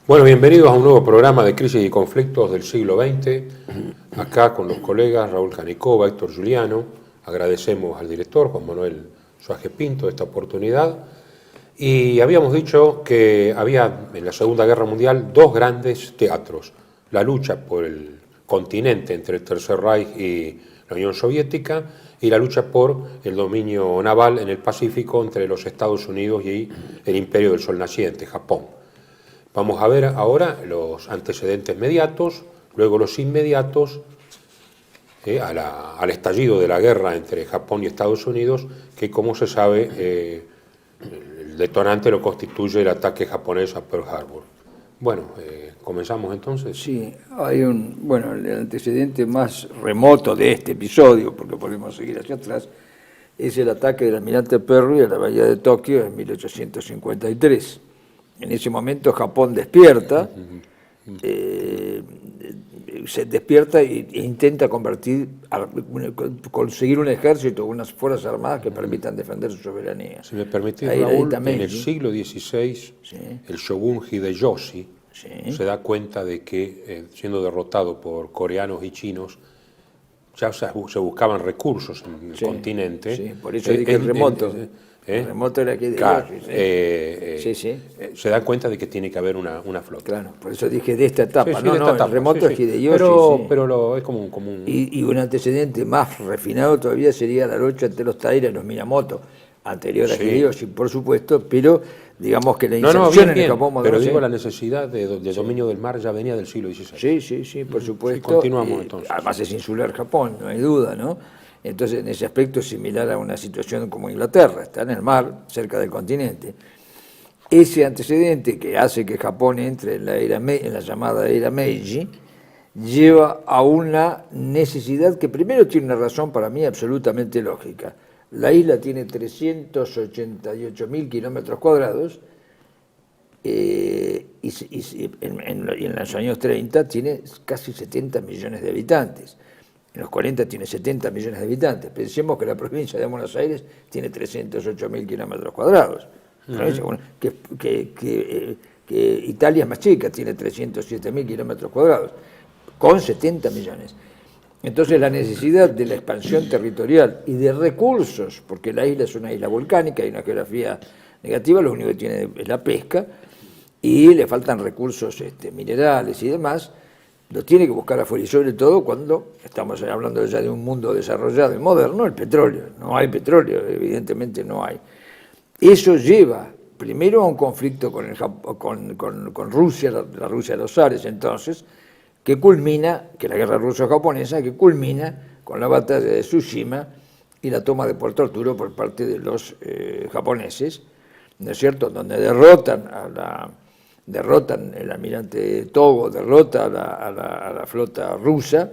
Bueno, bienvenidos a un nuevo programa de Crisis y Conflictos del siglo XX, acá con los colegas Raúl Canicova, Héctor Giuliano. Agradecemos al director Juan Manuel Suárez Pinto esta oportunidad. Y habíamos dicho que había en la Segunda Guerra Mundial dos grandes teatros: la lucha por el continente entre el Tercer Reich y la Unión Soviética, y la lucha por el dominio naval en el Pacífico entre los Estados Unidos y el Imperio del Sol Naciente, Japón. Vamos a ver ahora los antecedentes mediatos, luego los inmediatos, al estallido de la guerra entre Japón y Estados Unidos, que, como se sabe, el detonante lo constituye el ataque japonés a Pearl Harbor. Bueno, ¿comenzamos entonces? Sí, hay el antecedente más remoto de este episodio, porque podemos seguir hacia atrás, es el ataque del almirante Perry a la bahía de Tokio en 1853. En ese momento Japón despierta, se despierta e intenta conseguir un ejército, unas fuerzas armadas que permitan defender su soberanía. Si me permitís, Raúl, en el siglo XVI, sí, el shogun Hideyoshi, sí, se da cuenta de que, siendo derrotado por coreanos y chinos, ya se buscaban recursos en el continente. Sí, por eso dije remoto. El remoto era aquí de claro, se da cuenta de que tiene que haber una flota. Claro, por eso dije de esta etapa. Sí, el remoto es Hideyoshi. Pero es como un... Y un antecedente más refinado todavía sería la lucha entre los Taira y los Minamoto, anterior a Hideyoshi, por supuesto, pero digamos que la inserción en el Japón moderno... Pero digo, la necesidad de dominio del mar ya venía del siglo XVI. Sí, por supuesto. Sí, continuamos entonces. Además es insular Japón, no hay duda, ¿no? Entonces, en ese aspecto es similar a una situación como Inglaterra, está en el mar, cerca del continente. Ese antecedente que hace que Japón entre en la llamada era Meiji, lleva a una necesidad que primero tiene una razón para mí absolutamente lógica. La isla tiene 388.000 kilómetros cuadrados y en los años 30 tiene casi 70 millones de habitantes. En los 40 tiene 70 millones de habitantes. Pensemos que la provincia de Buenos Aires tiene 308.000 kilómetros cuadrados. Que Italia es más chica, tiene 307.000 kilómetros cuadrados, con 70 millones. Entonces la necesidad de la expansión territorial y de recursos, porque la isla es una isla volcánica, hay una geografía negativa, lo único que tiene es la pesca, y le faltan recursos minerales y demás, lo tiene que buscar afuera, y sobre todo cuando estamos hablando ya de un mundo desarrollado y moderno, el petróleo. No hay petróleo, evidentemente no hay. Eso lleva primero a un conflicto con Rusia, la Rusia de los zares entonces, que culmina, que la guerra ruso-japonesa, que culmina con la batalla de Tsushima y la toma de Puerto Arturo por parte de los japoneses, ¿no es cierto?, donde derrotan el almirante Togo, derrota a la flota rusa,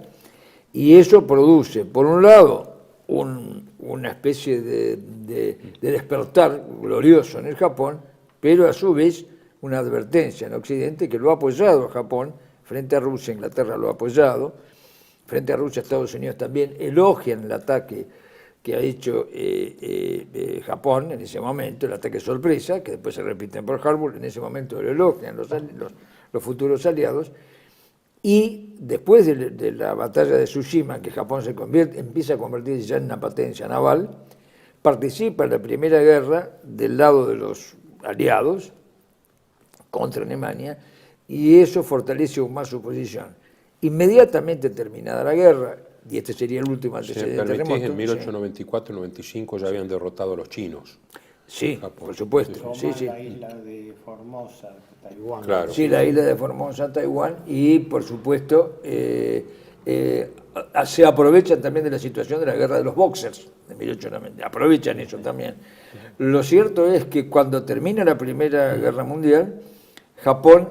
y eso produce, por un lado, una especie de despertar glorioso en el Japón, pero a su vez una advertencia en Occidente que lo ha apoyado a Japón frente a Rusia. Inglaterra lo ha apoyado, frente a Rusia, Estados Unidos también elogian el ataque que ha hecho Japón en ese momento, el ataque sorpresa, que después se repite en Pearl Harbor, en ese momento lo elogian los futuros aliados, y después de la batalla de Tsushima, que Japón empieza a convertirse ya en una potencia naval, participa en la Primera Guerra del lado de los aliados contra Alemania, y eso fortalece aún más su posición. Inmediatamente terminada la guerra, y este sería el último antecedente remoto. En 1894 y 95 ya habían derrotado a los chinos. Sí, por supuesto. Sí. La isla de Formosa, Taiwán. Claro. Sí, la isla de Formosa, Taiwán, y por supuesto se aprovechan también de la situación de la guerra de los Boxers de 1890. Aprovechan eso también. Lo cierto es que cuando termina la Primera Guerra Mundial, Japón,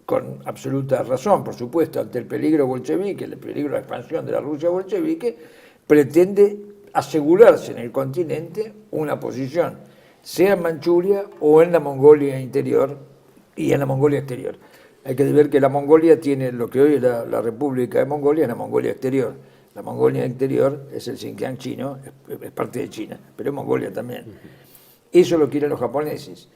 con absoluta razón, por supuesto, ante el peligro bolchevique, el peligro de la expansión de la Rusia bolchevique, pretende asegurarse en el continente una posición, sea en Manchuria o en la Mongolia interior y en la Mongolia exterior. Hay que ver que la Mongolia tiene lo que hoy es la República de Mongolia, es la Mongolia exterior. La Mongolia interior es el Xinjiang chino, es parte de China, pero es Mongolia también. Eso lo quieren los japoneses.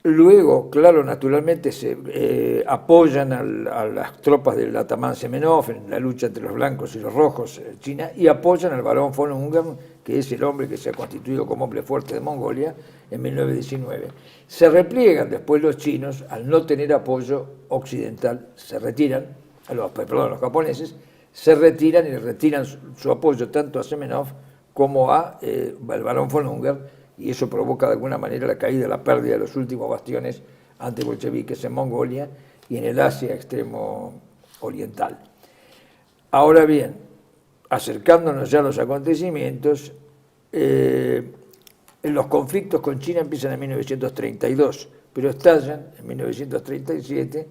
Luego, claro, naturalmente se apoyan a las tropas del Ataman Semenov en la lucha entre los blancos y los rojos en China, y apoyan al barón von Ungern, que es el hombre que se ha constituido como hombre fuerte de Mongolia en 1919. Se repliegan después los chinos al no tener apoyo occidental, se retiran, los japoneses se retiran y retiran su apoyo tanto a Semenov como al barón von Ungern, y eso provoca de alguna manera la caída, la pérdida de los últimos bastiones antibolcheviques en Mongolia y en el Asia extremo oriental. Ahora bien, acercándonos ya a los acontecimientos, los conflictos con China empiezan en 1932, pero estallan en 1937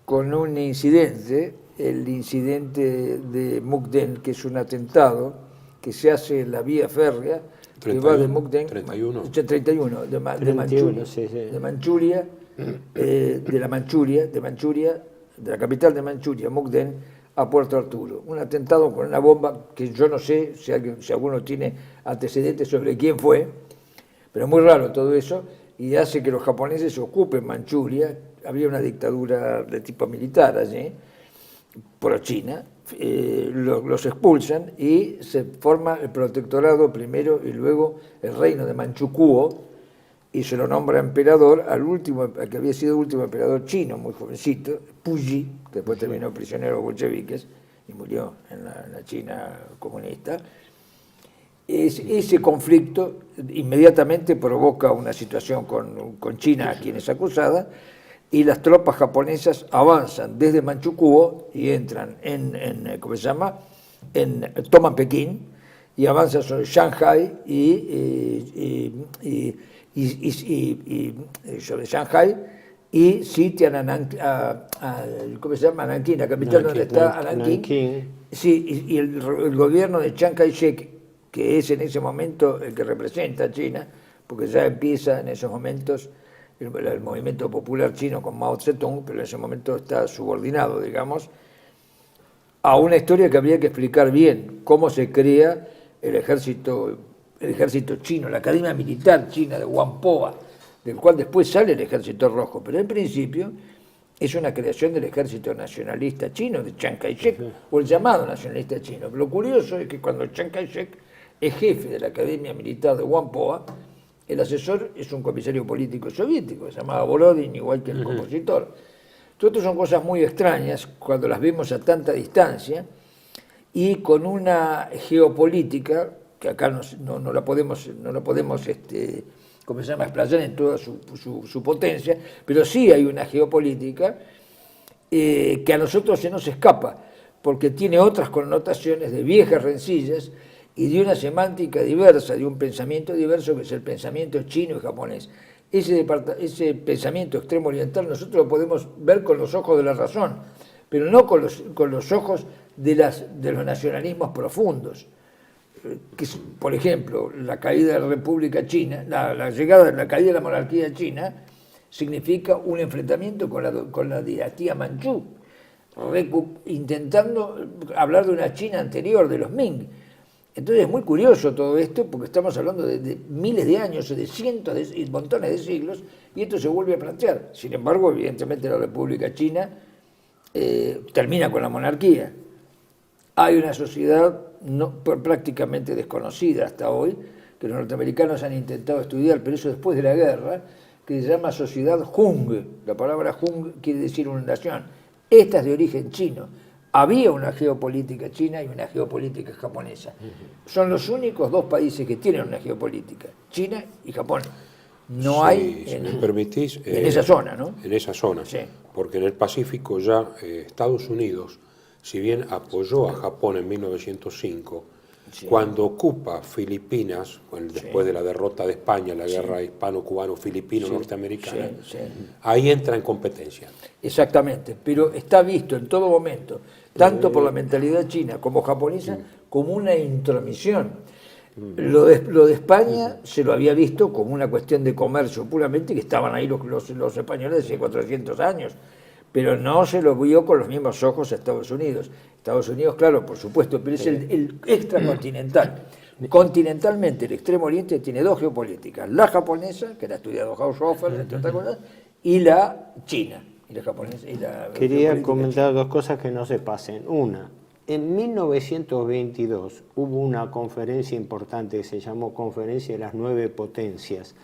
con un incidente, el incidente de Mukden, que es un atentado que se hace en la vía férrea, 31, que va de Mukden, 31. 31, de Manchuria, sí, sí. de Manchuria, de la capital de Manchuria, Mukden, a Puerto Arturo. Un atentado con una bomba que yo no sé si alguno tiene antecedentes sobre quién fue, pero muy raro todo eso, y hace que los japoneses ocupen Manchuria. Había una dictadura de tipo militar allí, pro China, los expulsan y se forma el protectorado primero y luego el reino de Manchukuo, y se lo nombra emperador al último, al que había sido el último emperador chino, muy jovencito, Puyi, que después terminó prisionero de los bolcheviques y murió en la China comunista. Ese conflicto inmediatamente provoca una situación con China, a quien es acusada, y las tropas japonesas avanzan desde Manchukuo y entran toman Pekín y avanzan sobre Shanghai sobre Shanghai y sitian a Nankín, la capital donde está Nankín. Sí, y el gobierno de Chiang Kai-shek, que es en ese momento el que representa a China, porque ya empieza en esos momentos el movimiento popular chino con Mao Zedong, pero en ese momento está subordinado, digamos, a una historia que habría que explicar bien, cómo se crea el ejército chino, la Academia Militar China de Whampoa, del cual después sale el Ejército Rojo, pero en principio es una creación del Ejército Nacionalista Chino, de Chiang Kai-shek, o el llamado nacionalista chino. Lo curioso es que cuando Chiang Kai-shek es jefe de la Academia Militar de Whampoa, el asesor es un comisario político soviético, se llamaba Volodin, igual que el compositor. Todo esto son cosas muy extrañas cuando las vemos a tanta distancia y con una geopolítica que acá no la podemos explayar en toda su potencia, pero sí hay una geopolítica que a nosotros se nos escapa, porque tiene otras connotaciones de viejas rencillas y de una semántica diversa, de un pensamiento diverso que es el pensamiento chino y japonés. Ese pensamiento extremo oriental nosotros lo podemos ver con los ojos de la razón, pero no con los ojos de los nacionalismos profundos. Que, por ejemplo, la caída de la República China, la caída de la monarquía china, significa un enfrentamiento con la dinastía Manchú, intentando hablar de una China anterior, de los Ming. Entonces es muy curioso todo esto, porque estamos hablando de miles de años, de cientos y montones de siglos, y esto se vuelve a plantear. Sin embargo, evidentemente la República China termina con la monarquía. Hay una sociedad prácticamente desconocida hasta hoy, que los norteamericanos han intentado estudiar, pero eso después de la guerra, que se llama sociedad Hung. La palabra Hung quiere decir una nación. Esta es de origen chino. Había una geopolítica china y una geopolítica japonesa. Son los únicos dos países que tienen una geopolítica, China y Japón. No hay si me permitís, en esa zona, ¿no? En esa zona, sí. Porque en el Pacífico ya Estados Unidos, si bien apoyó a Japón en 1905, sí, cuando ocupa Filipinas, después de la derrota de España, la guerra hispano-cubano-filipino-norteamericana, ahí entra en competencia. Exactamente, pero está visto en todo momento, tanto por la mentalidad china como japonesa, como una intromisión. Lo de España se lo había visto como una cuestión de comercio puramente, que estaban ahí los españoles hace 400 años, pero no se lo vio con los mismos ojos a Estados Unidos. Estados Unidos, claro, por supuesto, pero es el extracontinental. Continentalmente, el Extremo Oriente tiene dos geopolíticas, la japonesa, que la ha estudiado Haushofer, entre otras cosas, y la china, y la japonesa. Y la Quería comentar dos cosas que no se pasen. Una, en 1922 hubo una conferencia importante que se llamó Conferencia de las 9 Potencias,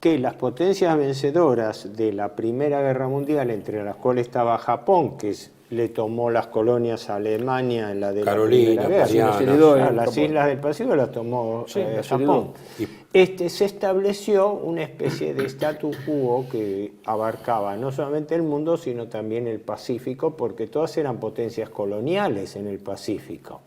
que las potencias vencedoras de la Primera Guerra Mundial, entre las cuales estaba Japón, que le tomó las colonias a Alemania en la de Carolina, la Primera Guerra, Mariana, las islas del Pacífico las tomó Japón. Se estableció una especie de status quo que abarcaba no solamente el mundo, sino también el Pacífico, porque todas eran potencias coloniales en el Pacífico.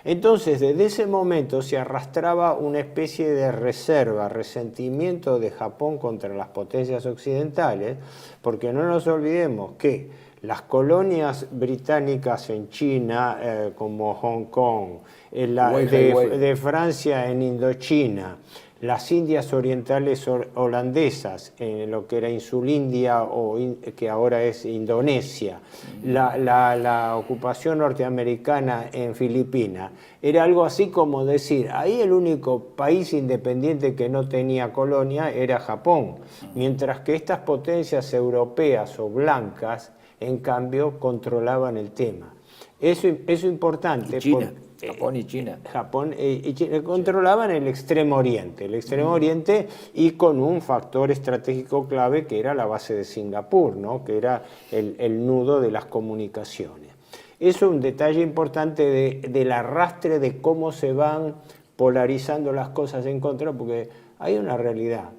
Entonces, desde ese momento se arrastraba una especie de reserva, resentimiento de Japón contra las potencias occidentales, porque no nos olvidemos que las colonias británicas en China, como Hong Kong, de Francia en Indochina, las Indias orientales holandesas, en lo que era Insulindia o que ahora es Indonesia, la ocupación norteamericana en Filipinas, era algo así como decir, ahí el único país independiente que no tenía colonia era Japón, mientras que estas potencias europeas o blancas, en cambio, controlaban el tema. Eso es importante. Y China. Japón y China. Japón y China controlaban el Extremo Oriente y con un factor estratégico clave que era la base de Singapur, ¿no? Que era el nudo de las comunicaciones. Eso es un detalle importante del arrastre de cómo se van polarizando las cosas en contra, porque hay una realidad.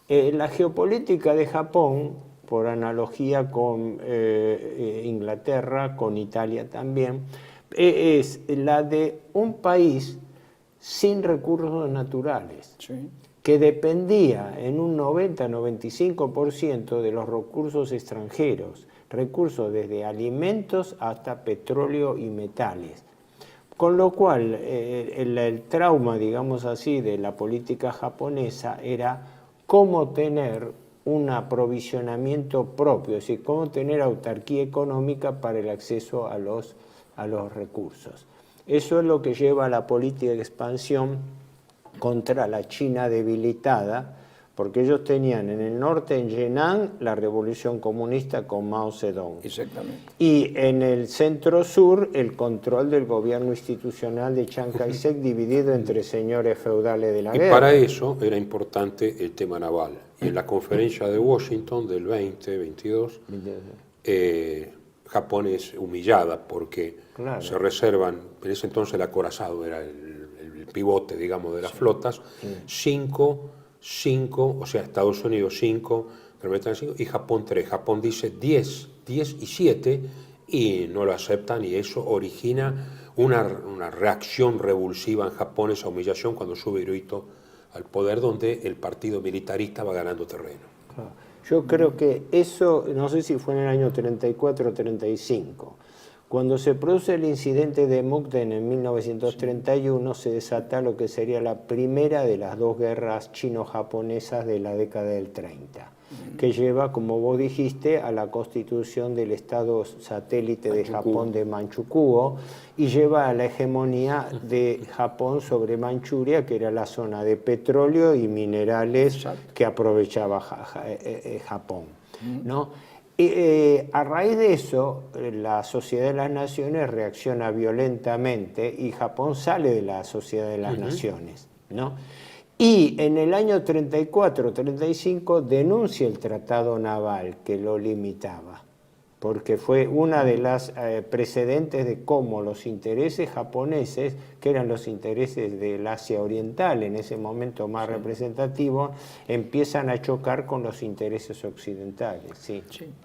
La geopolítica de Japón, por analogía con Inglaterra, con Italia también, es la de un país sin recursos naturales, Sí. que dependía en un 90-95% de los recursos extranjeros, recursos desde alimentos hasta petróleo y metales. Con lo cual, el trauma, digamos así, de la política japonesa era cómo tener un aprovisionamiento propio, es decir, cómo tener autarquía económica para el acceso a los recursos. Eso es lo que lleva a la política de expansión contra la China debilitada, porque ellos tenían en el norte, en Henan, la revolución comunista con Mao Zedong. Exactamente. Y en el centro-sur, el control del gobierno institucional de Chiang Kai-shek dividido entre señores feudales de la guerra. Y para eso era importante el tema naval. Y en la conferencia de Washington del 2022, Japón es humillada porque se reservan, en ese entonces el acorazado era el pivote, digamos, de las flotas, 5, o sea, Estados Unidos 5, y Japón 3. Japón dice 10 y 7 y no lo aceptan, y eso origina una reacción revulsiva en Japón, esa humillación cuando sube Hirohito al poder, donde el partido militarista va ganando terreno. Yo creo que eso, no sé si fue en el año 34 o 35, cuando se produce el incidente de Mukden en 1931, se desata lo que sería la primera de las dos guerras chino-japonesas de la década del 30, que lleva, como vos dijiste, a la constitución del estado satélite de Japón de Manchukuo, y lleva a la hegemonía de Japón sobre Manchuria, que era la zona de petróleo y minerales que aprovechaba Japón, ¿no? A raíz de eso, la Sociedad de las Naciones reacciona violentamente y Japón sale de la Sociedad de las Naciones, ¿no? Y en el año 34-35 denuncia el tratado naval que lo limitaba, porque fue una de las precedentes de cómo los intereses japoneses, que eran los intereses del Asia Oriental, en ese momento más representativo, empiezan a chocar con los intereses occidentales. Sí.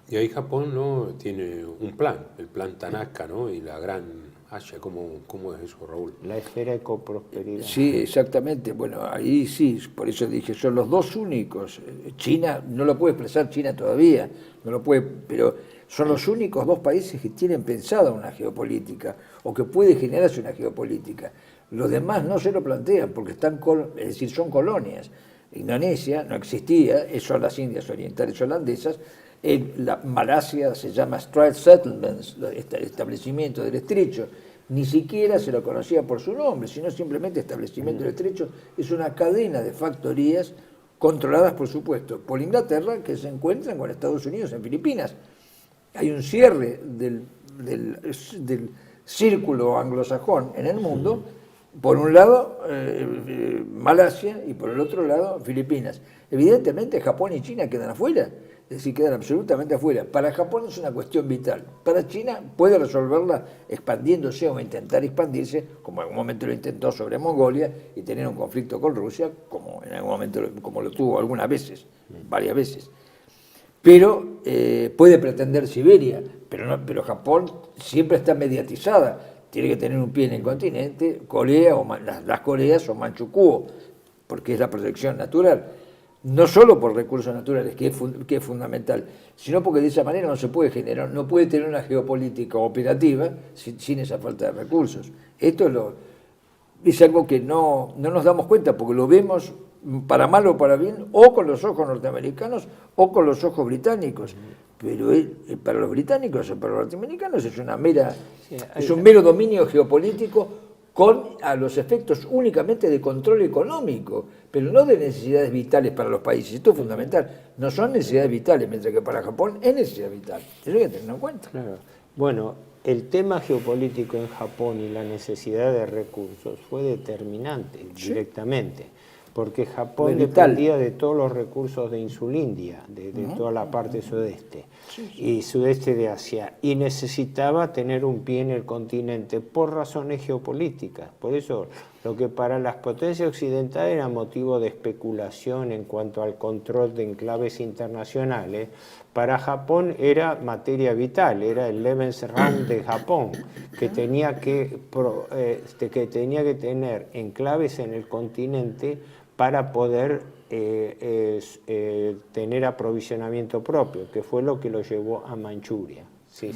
Y ahí Japón, ¿no?, tiene un plan, el plan Tanaka, ¿no?, y la gran Asia. ¿Cómo es eso, Raúl? La esfera de coprosperidad. Sí, exactamente. Bueno, ahí sí, por eso dije, son los dos únicos. China, no lo puede expresar China todavía, no lo puede, pero son los únicos dos países que tienen pensada una geopolítica o que puede generarse una geopolítica. Los demás no se lo plantean porque es decir, son colonias. Indonesia no existía, son las Indias Orientales holandesas. La Malasia se llama Strait Settlements, establecimiento del estrecho. ni siquiera se lo conocía por su nombre, sino simplemente establecimiento del estrecho. Es una cadena de factorías controladas, por supuesto, por Inglaterra, que se encuentran con Estados Unidos en Filipinas. Hay un cierre del círculo anglosajón en el mundo, por un lado Malasia y por el otro lado Filipinas. Evidentemente Japón y China quedan afuera, es decir, quedan absolutamente afuera. Para Japón es una cuestión vital. Para China puede resolverla expandiéndose o intentar expandirse, como en algún momento lo intentó sobre Mongolia, y tener un conflicto con Rusia, como en algún momento como lo tuvo algunas veces, varias veces. Pero puede pretender Siberia, pero Japón siempre está mediatizada. Tiene que tener un pie en el continente, Corea o las Coreas o Manchukuo, porque es la protección natural. No solo por recursos naturales, que es fundamental, sino porque de esa manera no se puede generar, no puede tener una geopolítica operativa sin esa falta de recursos. Esto es algo que no nos damos cuenta, porque lo vemos para mal o para bien, o con los ojos norteamericanos o con los ojos británicos. Pero para los británicos o para los norteamericanos es un mero dominio geopolítico a los efectos únicamente de control económico, pero no de necesidades vitales para los países. Esto es fundamental. No son necesidades vitales, mientras que para Japón es necesidad vital. Eso hay que tenerlo en cuenta. Claro. Bueno, el tema geopolítico en Japón y la necesidad de recursos fue determinante directamente, porque Japón dependía de todos los recursos de Insulindia, de toda la parte sudeste y sudeste de Asia, y necesitaba tener un pie en el continente por razones geopolíticas. Por eso lo que para las potencias occidentales era motivo de especulación en cuanto al control de enclaves internacionales, para Japón era materia vital, era el Lebensraum de Japón, que tenía que tener enclaves en el continente para poder tener aprovisionamiento propio, que fue lo que lo llevó a Manchuria. Sí,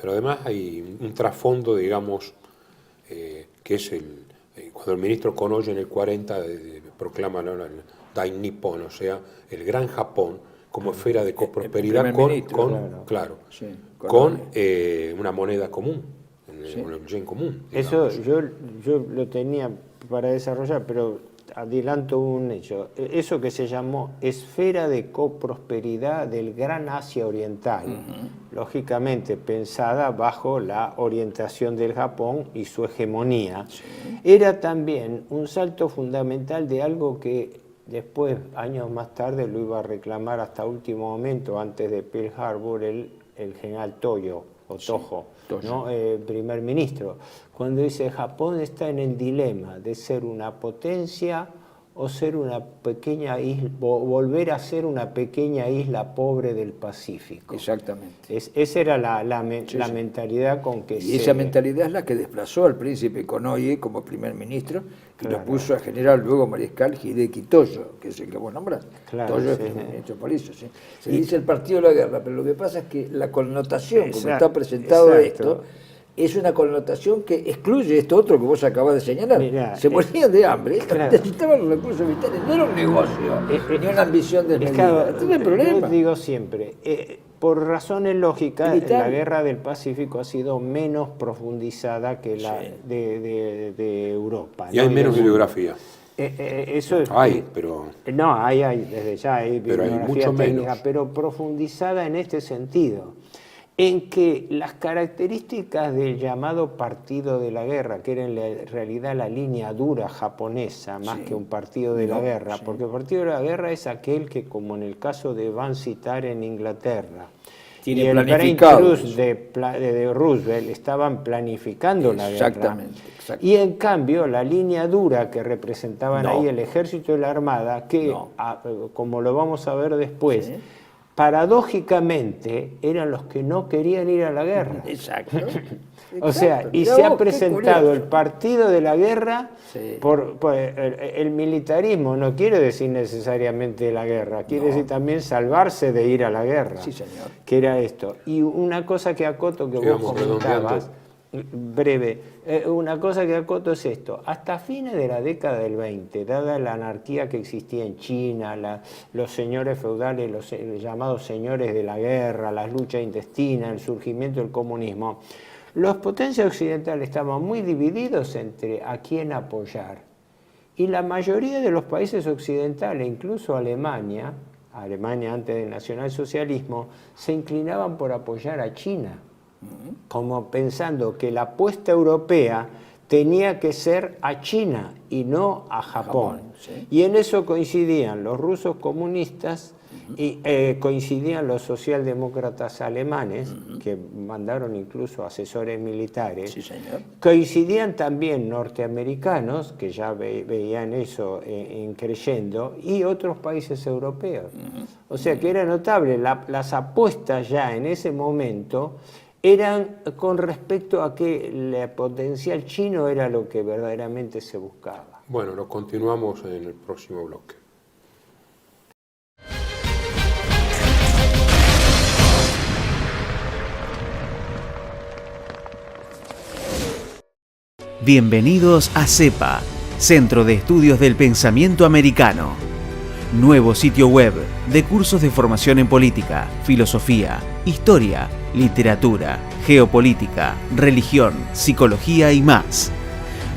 pero además hay un trasfondo, digamos, que es cuando el ministro Konoye en el 40 proclama el Dai Nippon, o sea, el Gran Japón, como esfera de coprosperidad con una moneda común, un yen común. Eso yo lo tenía para desarrollar, pero adelanto un hecho. Eso que se llamó esfera de coprosperidad del Gran Asia Oriental, lógicamente pensada bajo la orientación del Japón y su hegemonía, era también un salto fundamental de algo que después, años más tarde, lo iba a reclamar hasta último momento, antes de Pearl Harbor, el general Tojo, ¿no? Primer ministro, cuando dice Japón está en el dilema de ser una potencia o ser una pequeña isla, volver a ser una pequeña isla pobre del Pacífico. Exactamente. Esa era la mentalidad con que esa mentalidad es la que desplazó al príncipe Konoye como primer ministro, que lo puso a general luego mariscal Hideki Tojo, que es el que vos nombrás. Tojo es primer ministro por eso. Se dice el partido de la guerra, pero lo que pasa es que la connotación como está presentado esto es una connotación que excluye esto otro que vos acabas de señalar. Se morían de hambre, necesitaban los recursos vitales, no era un negocio, ni una ambición desmedida. Este es el problema. Yo digo siempre, por razones lógicas, la guerra del Pacífico ha sido menos profundizada que la de Europa. Y hay menos bibliografía. Eso es, pero... No, hay desde ya hay bibliografía técnica, pero profundizada en este sentido, en que las características del llamado partido de la guerra, que era en realidad la línea dura japonesa, más que un partido de la guerra, porque el partido de la guerra es aquel que, como en el caso de Van Citar en Inglaterra, y el Brain Trust de Roosevelt estaban planificando la guerra. Y en cambio, la línea dura que representaban ahí el ejército y la armada, que, como lo vamos a ver después, paradójicamente eran los que no querían ir a la guerra. O sea, y se ha presentado el partido de la guerra por el militarismo. No quiere decir necesariamente la guerra, quiere decir también salvarse de ir a la guerra. Que era esto. Y una cosa que acoto que vos comentabas, breve, una cosa que acoto es esto: hasta fines de la década del 20, dada la anarquía que existía en China, los señores feudales, los llamados señores de la guerra, las luchas intestinas, el surgimiento del comunismo, Las potencias occidentales estaban muy divididos entre a quién apoyar. Y la mayoría de los países occidentales, incluso Alemania antes del nacionalsocialismo, se inclinaban por apoyar a China, como pensando que la apuesta europea tenía que ser a China y no a Japón. Sí. Y en eso coincidían los rusos comunistas y coincidían los socialdemócratas alemanes, que mandaron incluso asesores militares. Sí, señor. Coincidían también norteamericanos, que ya veían eso creyendo, y otros países europeos. O sea que era notable, las apuestas ya en ese momento eran con respecto a que el potencial chino era lo que verdaderamente se buscaba. Bueno, lo continuamos en el próximo bloque. Bienvenidos a CEPA, Centro de Estudios del Pensamiento Americano. Nuevo sitio web de cursos de formación en política, filosofía, historia, literatura, geopolítica, religión, psicología y más.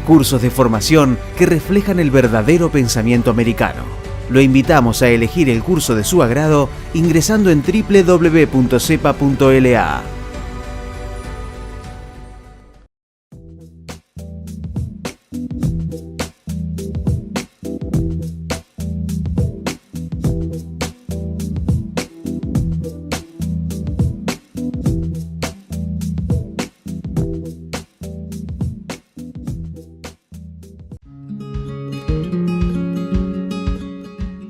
Cursos de formación que reflejan el verdadero pensamiento americano. Lo invitamos a elegir el curso de su agrado ingresando en www.cepa.la.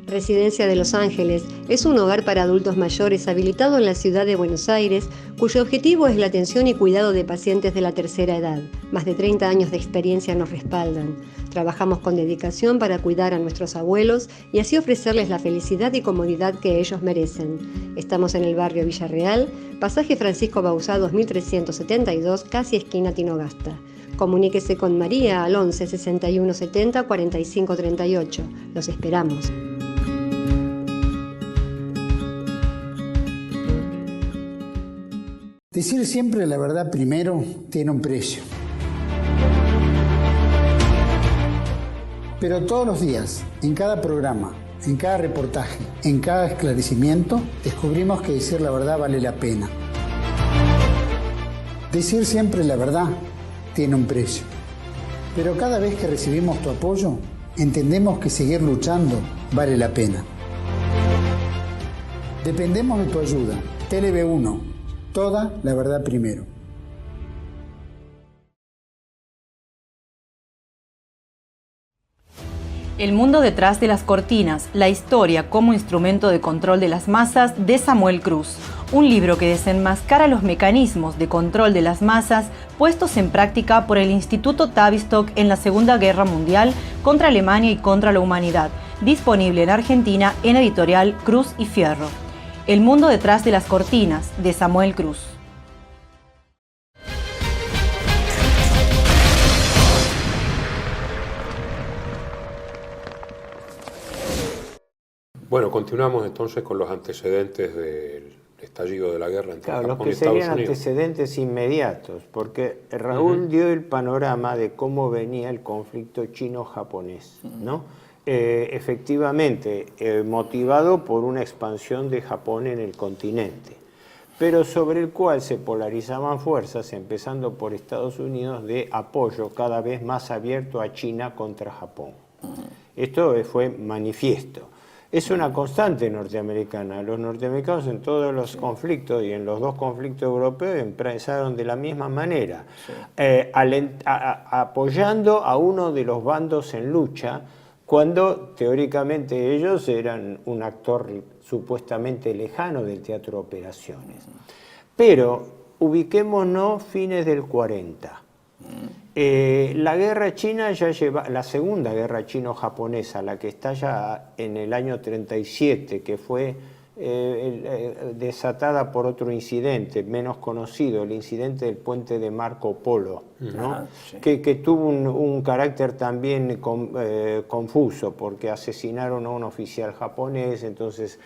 Residencia de Los Ángeles es un hogar para adultos mayores habilitado en la ciudad de Buenos Aires, cuyo objetivo es la atención y cuidado de pacientes de la tercera edad. Más de 30 años de experiencia nos respaldan. Trabajamos con dedicación para cuidar a nuestros abuelos y así ofrecerles la felicidad y comodidad que ellos merecen. Estamos en el barrio Villarreal, pasaje Francisco Bauzá 2372, casi esquina Tinogasta. Comuníquese con María al 11 61 70 45 38. Los esperamos. Decir siempre la verdad primero tiene un precio. Pero todos los días, en cada programa, en cada reportaje, en cada esclarecimiento, descubrimos que decir la verdad vale la pena. Decir siempre la verdad tiene un precio. Pero cada vez que recibimos tu apoyo, entendemos que seguir luchando vale la pena. Dependemos de tu ayuda. TLV1. Toda la verdad primero. El mundo detrás de las cortinas, la historia como instrumento de control de las masas de Samuel Cruz. Un libro que desenmascara los mecanismos de control de las masas puestos en práctica por el Instituto Tavistock en la Segunda Guerra Mundial contra Alemania y contra la humanidad. Disponible en Argentina en editorial Cruz y Fierro. El mundo detrás de las cortinas, de Samuel Cruz. Bueno, continuamos entonces con los antecedentes del estallido de la guerra entre Claro, los Japón y que Estados serían Unidos. antecedentes inmediatos, porque Raúl dio el panorama de cómo venía el conflicto chino-japonés, ¿no? Efectivamente, motivado por una expansión de Japón en el continente, pero sobre el cual se polarizaban fuerzas, empezando por Estados Unidos, de apoyo cada vez más abierto a China contra Japón. Esto fue manifiesto. Es una constante norteamericana. Los norteamericanos en todos los conflictos y en los dos conflictos europeos empezaron de la misma manera, apoyando a uno de los bandos en lucha, cuando teóricamente ellos eran un actor supuestamente lejano del teatro de operaciones. Pero ubiquémonos fines del 40. La guerra china ya lleva, la segunda guerra chino-japonesa, la que está ya en el año 37, que fue desatada por otro incidente menos conocido, el incidente del puente de Marco Polo, ¿no? Sí. que tuvo un carácter también confuso, porque asesinaron a un oficial japonés, entonces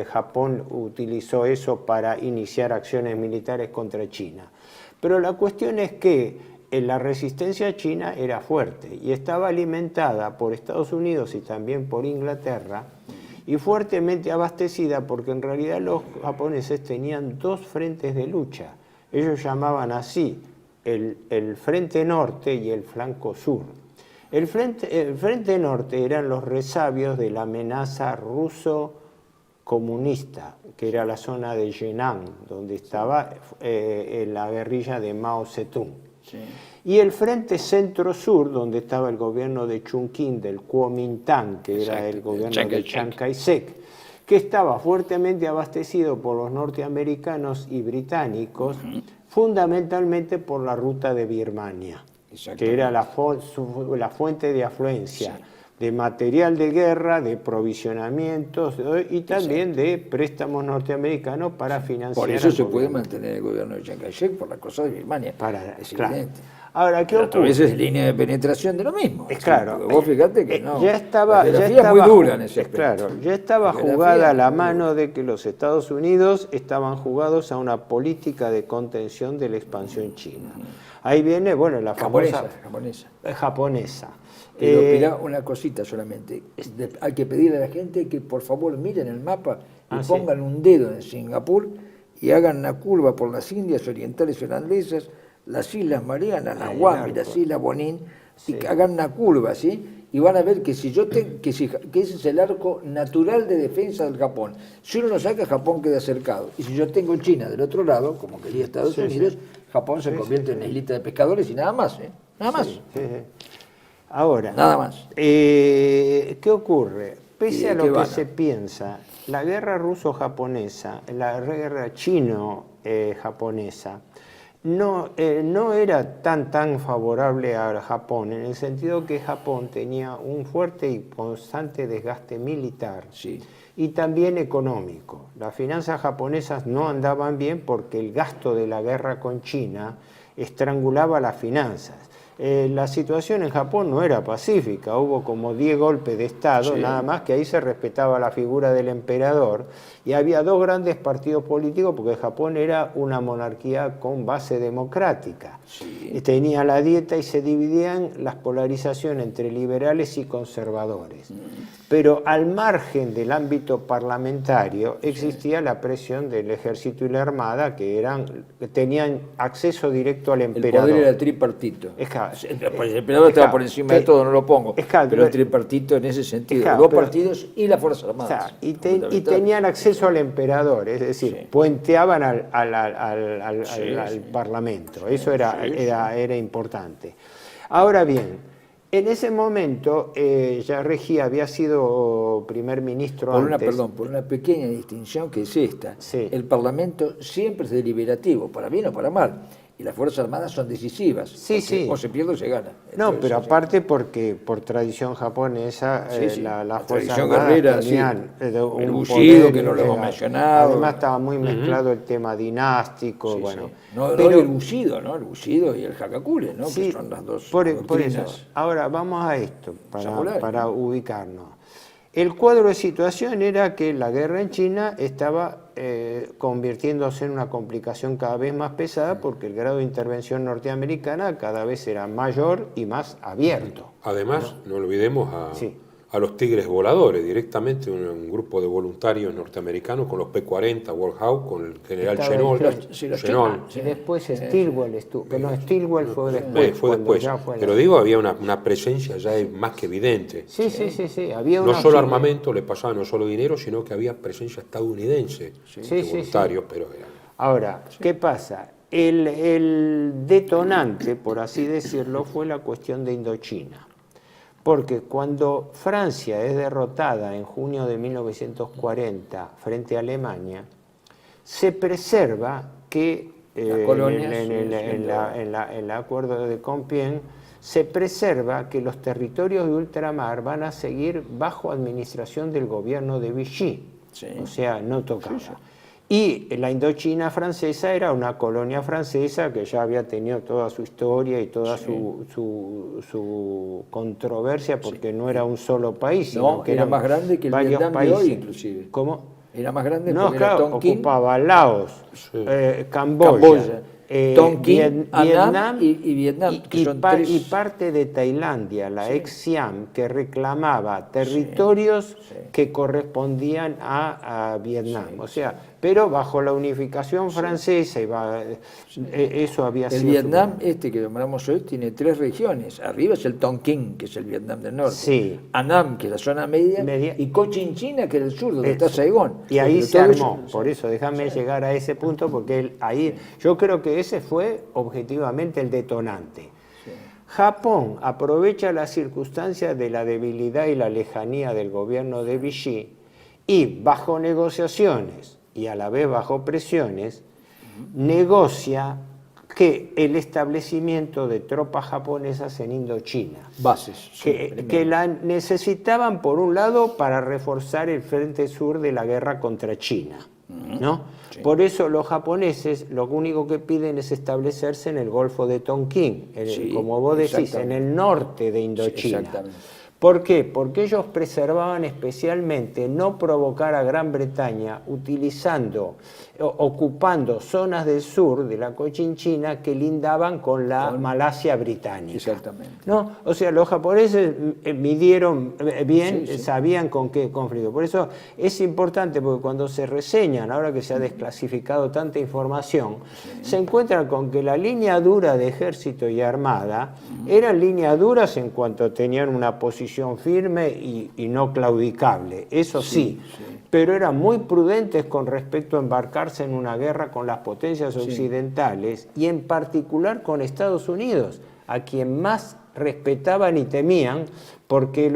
Japón utilizó eso para iniciar acciones militares contra China. Pero la cuestión es que la resistencia china era fuerte y estaba alimentada por Estados Unidos y también por Inglaterra, y fuertemente abastecida, porque en realidad los japoneses tenían dos frentes de lucha. Ellos llamaban así el frente norte y el flanco sur. El frente norte eran los resabios de la amenaza ruso-comunista, que era la zona de Henan, donde estaba la guerrilla de Mao Zedong. Sí. Y el frente centro-sur, donde estaba el gobierno de Chongqing, del Kuomintang, que era el gobierno de Chiang Kai-shek, que estaba fuertemente abastecido por los norteamericanos y británicos, fundamentalmente por la ruta de Birmania, que era la fuente de afluencia de material de guerra, de provisionamientos y también de préstamos norteamericanos para financiar. Por eso se puede mantener el gobierno de Chiang Kai-shek, por la cosa de Birmania. Es evidente. Ahora, ¿qué ocurre? A veces es línea de penetración de lo mismo. Es claro. Vos fíjate que no. Ya estaba muy dura en ese aspecto. Claro, ya estaba jugada la mano de que los Estados Unidos estaban jugados a una política de contención de la expansión china. Ahí viene, bueno, la famosa japonesa. Pero mirá una cosita solamente. Hay que pedirle a la gente que por favor miren el mapa y pongan un dedo en Singapur y hagan una curva por las Indias Orientales Holandesas, las Islas Marianas, las Guam y las Islas Bonin, y que hagan una curva, ¿sí? Y van a ver que que ese es el arco natural de defensa del Japón. Si uno lo saca, Japón queda cercado. Y si yo tengo China del otro lado, como quería Estados Unidos, Japón se convierte en una islita de pescadores y nada más, ¿eh? Nada más. Ahora, nada más. ¿Qué ocurre? Pese a lo que se piensa, la guerra ruso-japonesa, la guerra chino-japonesa, no era tan favorable a Japón, en el sentido que Japón tenía un fuerte y constante desgaste militar y también económico. Las finanzas japonesas no andaban bien porque el gasto de la guerra con China estrangulaba las finanzas. La situación en Japón no era pacífica, hubo como 10 golpes de Estado, nada más que ahí se respetaba la figura del emperador y había dos grandes partidos políticos porque Japón era una monarquía con base democrática. Tenía la dieta y se dividían las polarizaciones entre liberales y conservadores. Pero al margen del ámbito parlamentario existía la presión del ejército y la armada que tenían acceso directo al emperador. El poder era tripartito. El emperador estaba por encima de todo, no lo pongo. Pero el tripartito en ese sentido, dos partidos y las Fuerzas Armadas. Y tenían acceso al emperador, es decir, puenteaban al Parlamento. Eso era importante. Ahora bien, en ese momento, Yarregi había sido primer ministro antes. Por una pequeña distinción que es esta. El Parlamento siempre es deliberativo, para bien o para mal. Y las Fuerzas Armadas son decisivas. O se pierde o se gana. No, pero aparte porque por tradición japonesa las Fuerzas Armadas tenían el Bushido, que no lo hemos mencionado. Además estaba muy mezclado el tema dinástico. Pero el Bushido, ¿no? El Bushido y el Hagakure, ¿no? Que son las dos por eso. Ahora vamos a esto, para ubicarnos. El cuadro de situación era que la guerra en China estaba convirtiéndose en una complicación cada vez más pesada porque el grado de intervención norteamericana cada vez era mayor y más abierto. Además, no olvidemos a los Tigres Voladores, directamente un grupo de voluntarios norteamericanos con los P-40, Warhawk, con el general Chennault. Y después Stilwell, Stilwell fue después. Fue después. Pero digo, había una presencia ya más que evidente. Sí. Había no solo armamento, le pasaba no solo dinero, sino que había presencia estadounidense de voluntarios. Pero ahora, ¿qué pasa? El detonante, por así decirlo, fue la cuestión de Indochina. Porque cuando Francia es derrotada en junio de 1940 frente a Alemania, se preserva que en el acuerdo de Compiègne se preserva que los territorios de ultramar van a seguir bajo administración del gobierno de Vichy. Sí. O sea, no tocaba. Sí, sí. Y la Indochina francesa era una colonia francesa que ya había tenido toda su historia y toda su controversia, porque no era un solo país, sino que era más grande que el Vietnam de hoy, inclusive. ¿Cómo? Era más grande no, porque claro, era Tonkin, ocupaba Laos, Camboya, Tonkin, Vietnam Annam y Vietnam, que son tres... y parte de Tailandia, la ex Siam, que reclamaba territorios que correspondían a Vietnam. O sea, pero bajo la unificación francesa, eso había sido... El Vietnam, que nombramos hoy, tiene 3 regiones. Arriba es el Tonkin, que es el Vietnam del norte. Sí. Annam, que es la zona media, y Cochinchina, que es el sur, donde está Saigón. Y ahí se armó. Por eso, déjame llegar a ese punto, porque ahí yo creo que ese fue objetivamente el detonante. Sí. Japón aprovecha las circunstancias de la debilidad y la lejanía del gobierno de Vichy y bajo negociaciones y a la vez bajo presiones, negocia que el establecimiento de tropas japonesas en Indochina. Bases. Que la necesitaban, por un lado, para reforzar el frente sur de la guerra contra China, ¿no? Sí. Por eso los japoneses lo único que piden es establecerse en el Golfo de Tonkin, como vos decís, en el norte de Indochina. Sí, ¿por qué? Porque ellos preservaban especialmente no provocar a Gran Bretaña ocupando zonas del sur de la Cochinchina que lindaban con la Malasia británica. Exactamente. ¿No? O sea, los japoneses midieron bien, sabían con qué conflicto. Por eso es importante, porque cuando se reseñan, ahora que se ha desclasificado tanta información, se encuentran con que la línea dura de ejército y armada eran líneas duras en cuanto tenían una posición firme y no claudicable. Eso sí. Pero eran muy prudentes con respecto a embarcarse en una guerra con las potencias occidentales y en particular con Estados Unidos, a quien más respetaban y temían, porque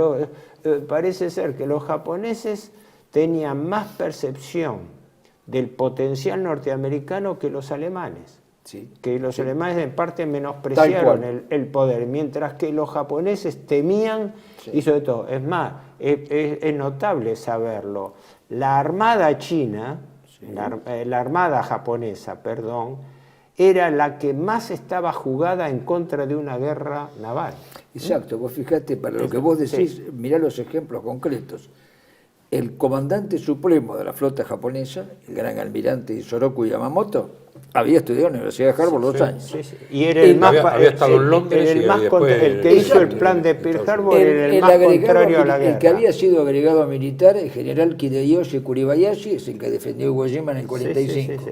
parece ser que los japoneses tenían más percepción del potencial norteamericano que los alemanes. Que los alemanes en parte menospreciaron el poder, mientras que los japoneses temían, y sobre todo, es más, es notable saberlo, la armada china, la armada japonesa, perdón, era la que más estaba jugada en contra de una guerra naval. Exacto, vos fijate, para lo que vos decís, mirá los ejemplos concretos. El comandante supremo de la flota japonesa, el gran almirante Isoroku Yamamoto, había estudiado en la Universidad de Harvard 2 años. Y era el más... Había estado en Londres el que hizo el plan de Pearl Harbor era el más contrario a la guerra. El que había sido agregado militar, el general Hideyoshi Kuribayashi, es el que defendió Iwo Jima en el 45.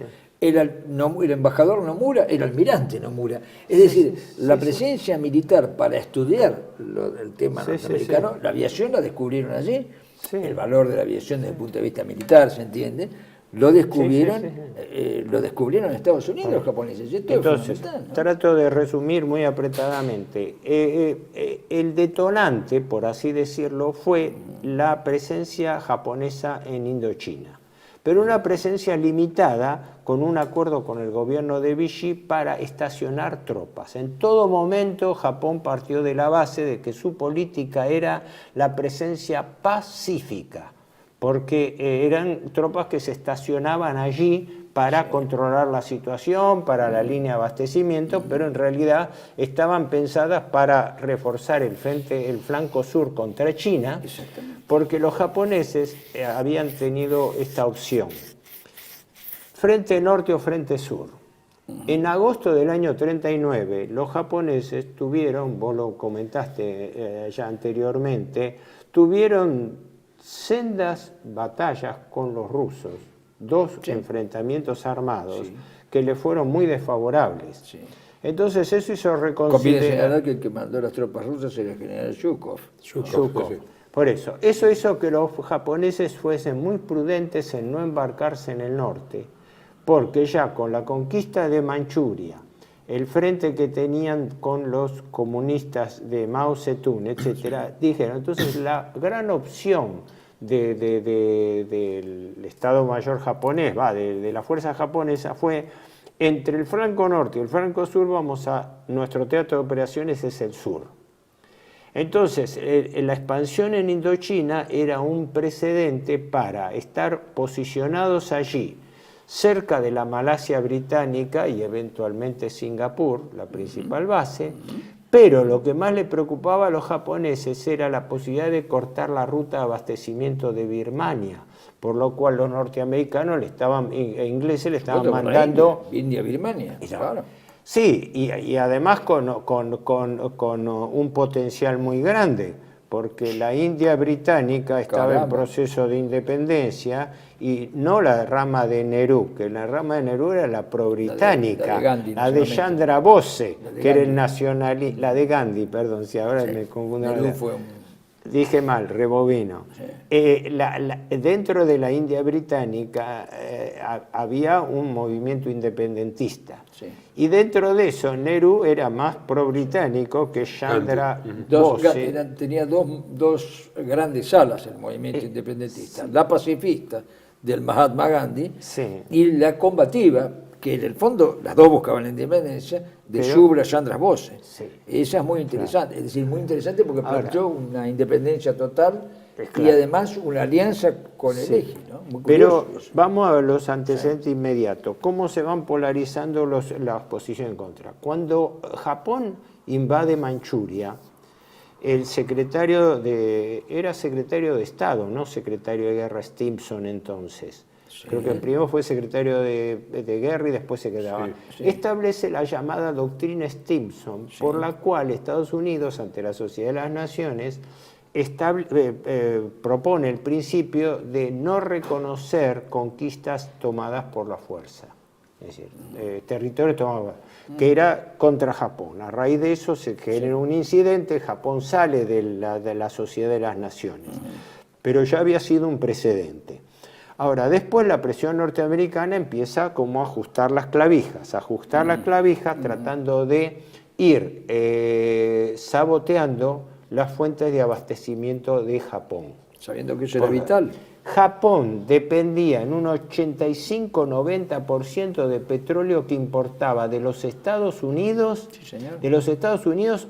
Era el embajador Nomura, el almirante Nomura. Es decir, la presencia militar para estudiar el tema norteamericano, la aviación la descubrieron allí. El valor de la aviación desde el punto de vista militar, ¿se entiende? Lo descubrieron en Estados Unidos los japoneses. Entonces, trato de resumir muy apretadamente. El detonante, por así decirlo, fue la presencia japonesa en Indochina, pero una presencia limitada con un acuerdo con el gobierno de Vichy para estacionar tropas. En todo momento Japón partió de la base de que su política era la presencia pacífica, porque eran tropas que se estacionaban allí para controlar la situación, para la línea de abastecimiento, pero en realidad estaban pensadas para reforzar el flanco sur contra China, porque los japoneses habían tenido esta opción: frente norte o frente sur. En agosto del año 39, los japoneses tuvieron, vos lo comentaste ya anteriormente, tuvieron sendas batallas con los rusos, 2 enfrentamientos armados que le fueron muy desfavorables. Entonces eso hizo reconsiderar... Conviene señalar que el que mandó las tropas rusas era el general Zhukov. Por eso hizo que los japoneses fuesen muy prudentes en no embarcarse en el norte, porque ya con la conquista de Manchuria, el frente que tenían con los comunistas de Mao Zedong, etcétera, dijeron, entonces la gran opción del Estado Mayor japonés, de la fuerza japonesa, fue entre el flanco norte y el flanco sur, nuestro teatro de operaciones es el sur. Entonces, la expansión en Indochina era un precedente para estar posicionados allí, cerca de la Malasia británica y eventualmente Singapur, la principal base, pero lo que más le preocupaba a los japoneses era la posibilidad de cortar la ruta de abastecimiento de Birmania, por lo cual los norteamericanos e ingleses le estaban mandando... India, Birmania, claro. Sí, y además con un potencial muy grande, porque la India británica estaba en proceso de independencia y no la rama de Nehru, que la rama de Nehru era la pro-británica, la de Chandra Bose, que era el nacionalista, la de Gandhi, perdón, si ahora me confundo. Nehru fue un... Dije mal, rebobino. Sí. Dentro de la India británica había un movimiento independentista. Sí. Y dentro de eso, Nehru era más pro-británico que Chandra Bose. Tenía dos grandes alas el movimiento independentista. La pacifista del Mahatma Gandhi y la combativa, que en el fondo las dos buscaban la independencia, de Subhra Chandra Bose. Sí. Esa es muy interesante, es decir, muy interesante porque planteó una independencia total y además una alianza con el eje. ¿No? Pero vamos a ver los antecedentes inmediatos. ¿Cómo se van polarizando las posiciones en contra? Cuando Japón invade Manchuria, el era secretario de Estado, no secretario de Guerra Stimson entonces. Creo que el primero fue secretario de guerra y después se quedaba. Establece la llamada doctrina Stimson, por la cual Estados Unidos, ante la Sociedad de las Naciones, propone el principio de no reconocer conquistas tomadas por la fuerza. Es decir, territorios tomados, que era contra Japón. A raíz de eso se genera un incidente, Japón sale de la Sociedad de las Naciones. Pero ya había sido un precedente. Ahora, después la presión norteamericana empieza como a ajustar las clavijas, tratando de ir saboteando las fuentes de abastecimiento de Japón. Sabiendo que eso era vital. Japón dependía en un 85-90% de petróleo que importaba de los Estados Unidos,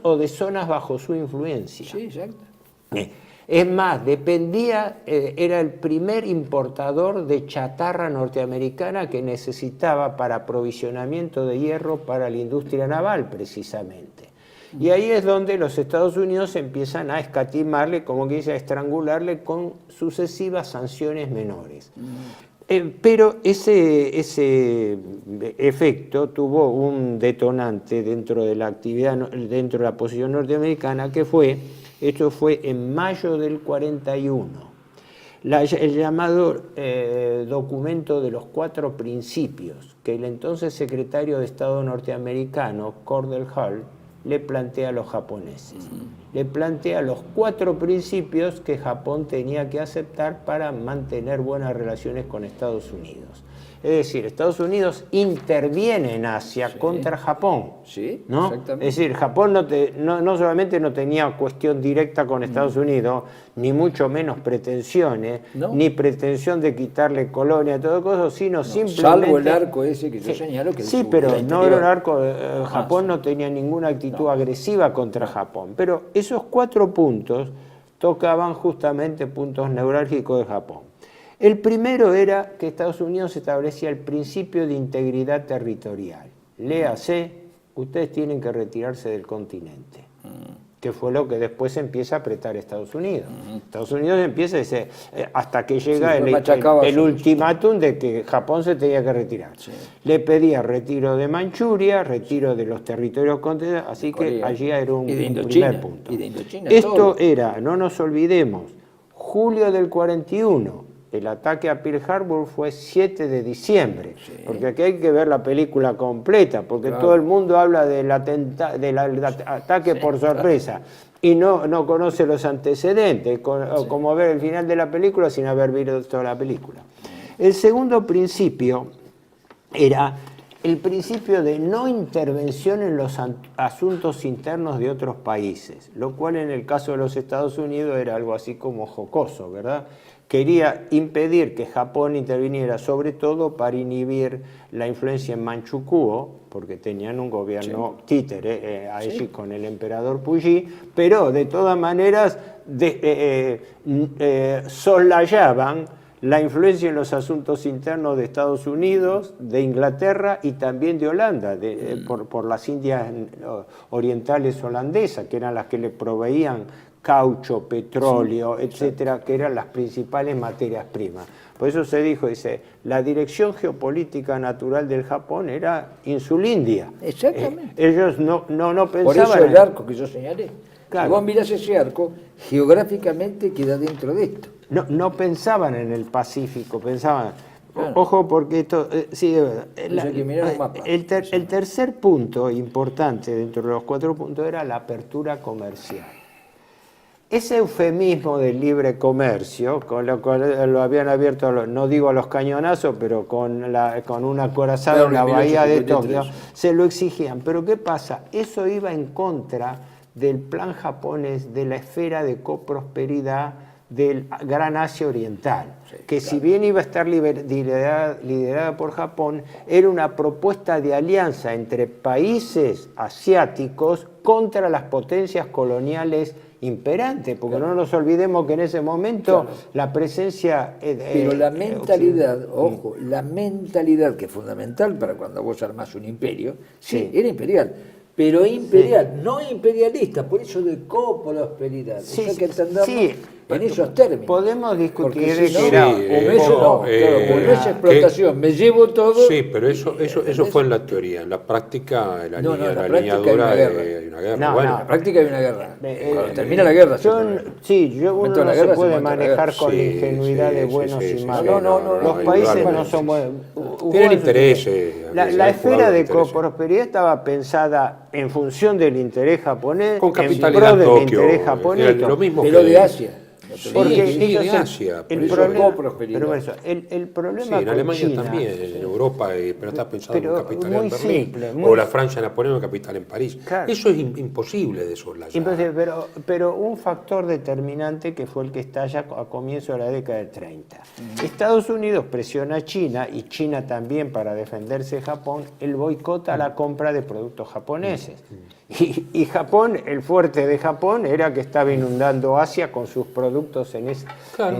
o de zonas bajo su influencia. Sí, exacto. Es más, era el primer importador de chatarra norteamericana que necesitaba para aprovisionamiento de hierro para la industria naval, precisamente. Y ahí es donde los Estados Unidos empiezan a escatimarle, como que dice, a estrangularle con sucesivas sanciones menores. Pero ese efecto tuvo un detonante dentro de la actividad, dentro de la posición norteamericana, que esto fue en mayo del 41. El llamado documento de los 4 principios, que el entonces secretario de Estado norteamericano, Cordell Hull, le plantea a los japoneses. Le plantea los 4 principios que Japón tenía que aceptar para mantener buenas relaciones con Estados Unidos. Es decir, Estados Unidos interviene en Asia contra Japón. Sí, ¿no? exactamente. Es decir, Japón no solamente no tenía cuestión directa con Estados Unidos, ni mucho menos pretensiones, ni pretensión de quitarle colonia, todo eso, sino simplemente... Salvo el arco ese que yo señalo. Que pero no era un arco... Japón no tenía ninguna actitud agresiva contra Japón. Pero esos 4 puntos tocaban justamente puntos neurálgicos de Japón. El primero era que Estados Unidos establecía el principio de integridad territorial. Léase, ustedes tienen que retirarse del continente, que fue lo que después empieza a apretar Estados Unidos. Estados Unidos empieza a decir, hasta que llega el ultimátum de que Japón se tenía que retirar. Sí. Le pedía retiro de Manchuria, retiro de los territorios continentales, así que allí era un primer punto. Y de Indochina, esto era, no nos olvidemos, julio del 41. El ataque a Pearl Harbor fue 7 de diciembre, porque aquí hay que ver la película completa, porque todo el mundo habla del ataque por sorpresa y no conoce los antecedentes, como ver el final de la película sin haber visto toda la película. El segundo principio era el principio de no intervención en los asuntos internos de otros países, lo cual en el caso de los Estados Unidos era algo así como jocoso, ¿verdad? Quería impedir que Japón interviniera, sobre todo para inhibir la influencia en Manchukuo, porque tenían un gobierno títere allí con el emperador Puyi, pero de todas maneras soslayaban la influencia en los asuntos internos de Estados Unidos, de Inglaterra y también de Holanda, por las Indias orientales holandesas, que eran las que le proveían caucho, petróleo, etcétera, que eran las principales materias primas. Por eso se dijo, dice, la dirección geopolítica natural del Japón era Insulindia. Exactamente. Ellos no pensaban... Por eso el arco que yo señalé. Claro. Si vos mirás ese arco, geográficamente queda dentro de esto. No pensaban en el Pacífico, pensaban... Claro. Ojo, porque esto... sí, de verdad. Hay que mirar un mapa. El tercer punto importante dentro de los 4 puntos era la apertura comercial. Ese eufemismo del libre comercio, con lo cual lo habían abierto, no digo a los cañonazos, pero con un acorazado en la bahía de Tokio, se lo exigían. Pero ¿qué pasa? Eso iba en contra del plan japonés de la esfera de coprosperidad del Gran Asia Oriental, que si bien iba a estar liderada por Japón, era una propuesta de alianza entre países asiáticos contra las potencias coloniales imperantes, porque no nos olvidemos que en ese momento la presencia... pero la mentalidad, ojo, la mentalidad que es fundamental para cuando vos armás un imperio, era imperial, pero imperial, no imperialista, por eso de coprosperidad. O sea que entendamos en esos términos. Podemos discutir si que no, era... esa explotación, me llevo todo... Sí, pero eso fue en la teoría. En la práctica, la lineadura hay una guerra. En la práctica hay una guerra. Cuando termina la guerra... uno no se puede manejar con la ingenuidad de buenos y malos. Los países no son buenos. Tienen intereses. La esfera de coprosperidad estaba pensada en función del interés japonés, con en capitalidad pro del Tokio, interés japonés. Lo mismo pero de Asia. Porque de Asia. El problema en con Alemania China, también, en Europa, pero está pensado en capital en Berlín, simple, o la Francia Napoleón capital en París. Claro. Eso es imposible de soslayar. Pero un factor determinante que fue el que estalla a comienzos de la década del 30. Estados Unidos presiona a China, y China también para defenderse de Japón, el boicot a la compra de productos japoneses. Y Japón, el fuerte de Japón era que estaba inundando Asia con sus productos en ese Había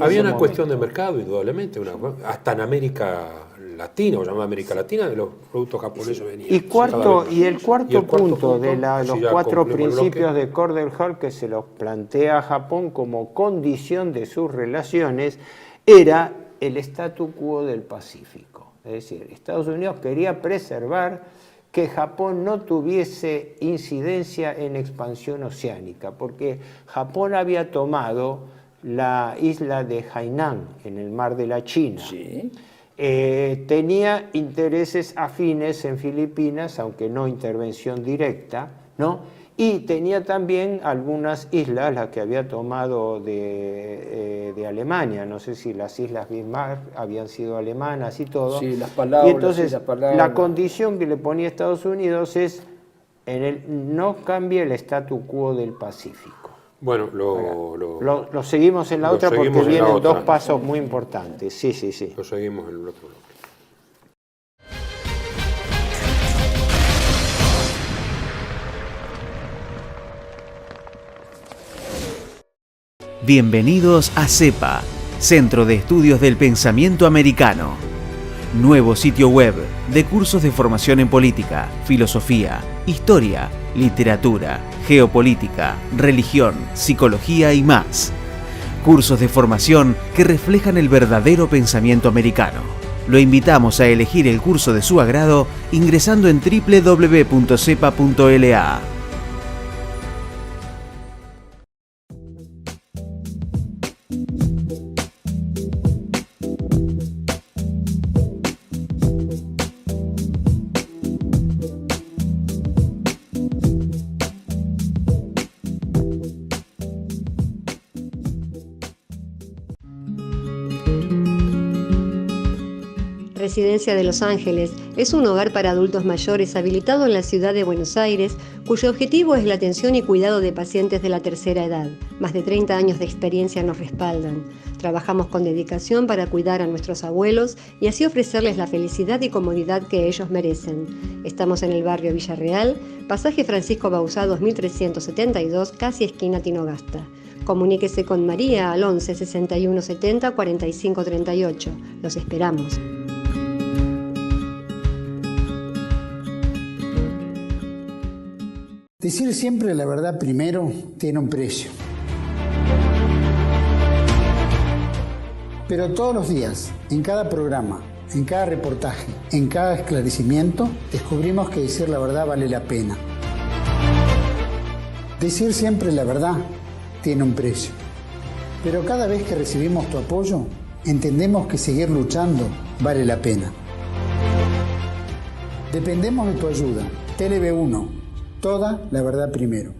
una momento. cuestión de mercado, indudablemente, hasta en América Latina, o llamada América Latina, de los productos japoneses venían. Y el cuarto punto de los 4 principios de Cordell Hull, que se los plantea a Japón como condición de sus relaciones, era el statu quo del Pacífico. Es decir, Estados Unidos quería preservar que Japón no tuviese incidencia en expansión oceánica, porque Japón había tomado la isla de Hainan en el mar de la China. Sí. Tenía intereses afines en Filipinas, aunque no intervención directa, ¿no? Y tenía también algunas islas, las que había tomado de Alemania, no sé si las islas Bismarck habían sido alemanas y todo. Sí, las palabras. Y entonces la condición que le ponía Estados Unidos es no cambie el statu quo del Pacífico. Bueno, lo seguimos en la otra porque vienen 2 pasos muy importantes. Sí. Lo seguimos en el otro bloque. Bienvenidos a CEPA, Centro de Estudios del Pensamiento Americano. Nuevo sitio web de cursos de formación en política, filosofía, historia, literatura, geopolítica, religión, psicología y más. Cursos de formación que reflejan el verdadero pensamiento americano. Lo invitamos a elegir el curso de su agrado ingresando en www.cepa.la. Residencia de Los Ángeles es un hogar para adultos mayores habilitado en la ciudad de Buenos Aires, cuyo objetivo es la atención y cuidado de pacientes de la tercera edad. Más de 30 años de experiencia nos respaldan. Trabajamos con dedicación para cuidar a nuestros abuelos y así ofrecerles la felicidad y comodidad que ellos merecen. Estamos en el barrio Villarreal, pasaje Francisco Bauzá 2372, casi esquina Tinogasta. Comuníquese con María al 11 61 70 45 38. Los esperamos. Decir siempre la verdad primero tiene un precio. Pero todos los días, en cada programa, en cada reportaje, en cada esclarecimiento, descubrimos que decir la verdad vale la pena. Decir siempre la verdad tiene un precio. Pero cada vez que recibimos tu apoyo, entendemos que seguir luchando vale la pena. Dependemos de tu ayuda. TLV1, toda la verdad primero.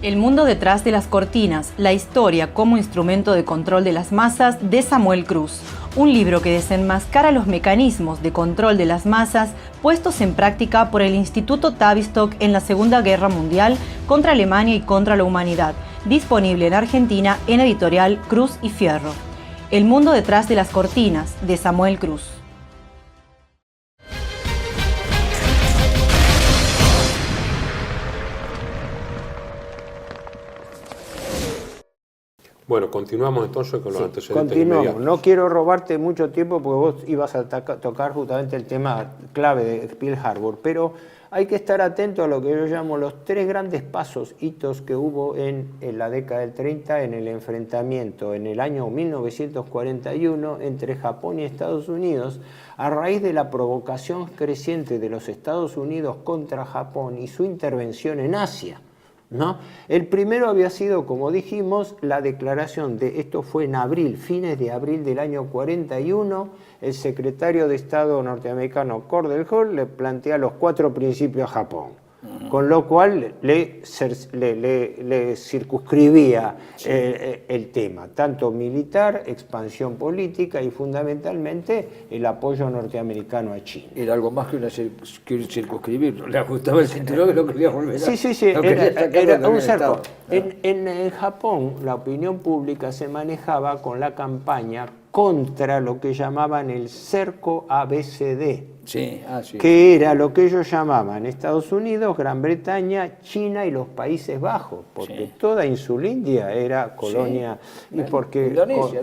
El mundo detrás de las cortinas, la historia como instrumento de control de las masas de Samuel Cruz. Un libro que desenmascara los mecanismos de control de las masas puestos en práctica por el Instituto Tavistock en la Segunda Guerra Mundial contra Alemania y contra la humanidad. Disponible en Argentina en editorial Cruz y Fierro. El mundo detrás de las cortinas de Samuel Cruz. Bueno, continuamos entonces con los antecedentes Continuamos. inmediatos. No quiero robarte mucho tiempo porque vos ibas a tocar justamente el tema clave de Pearl Harbor, pero hay que estar atento a lo que yo llamo los 3 grandes hitos que hubo en la década del 30 en el enfrentamiento en el año 1941 entre Japón y Estados Unidos a raíz de la provocación creciente de los Estados Unidos contra Japón y su intervención en Asia, ¿no? El primero había sido, como dijimos, la declaración de, esto fue en abril, fines de abril del año 41, el secretario de Estado norteamericano Cordell Hull le plantea los 4 principios a Japón, con lo cual le circunscribía el tema, tanto militar, expansión política y fundamentalmente el apoyo norteamericano a China. Era algo más que un circunscribir, le ajustaba el cinturón y lo quería volver. Sí, era un cerco. En Japón la opinión pública se manejaba con la campaña contra lo que llamaban el cerco ABCD, sí, que era lo que ellos llamaban Estados Unidos, Gran Bretaña, China y los Países Bajos, porque toda Insulindia era colonia, y porque Indonesia,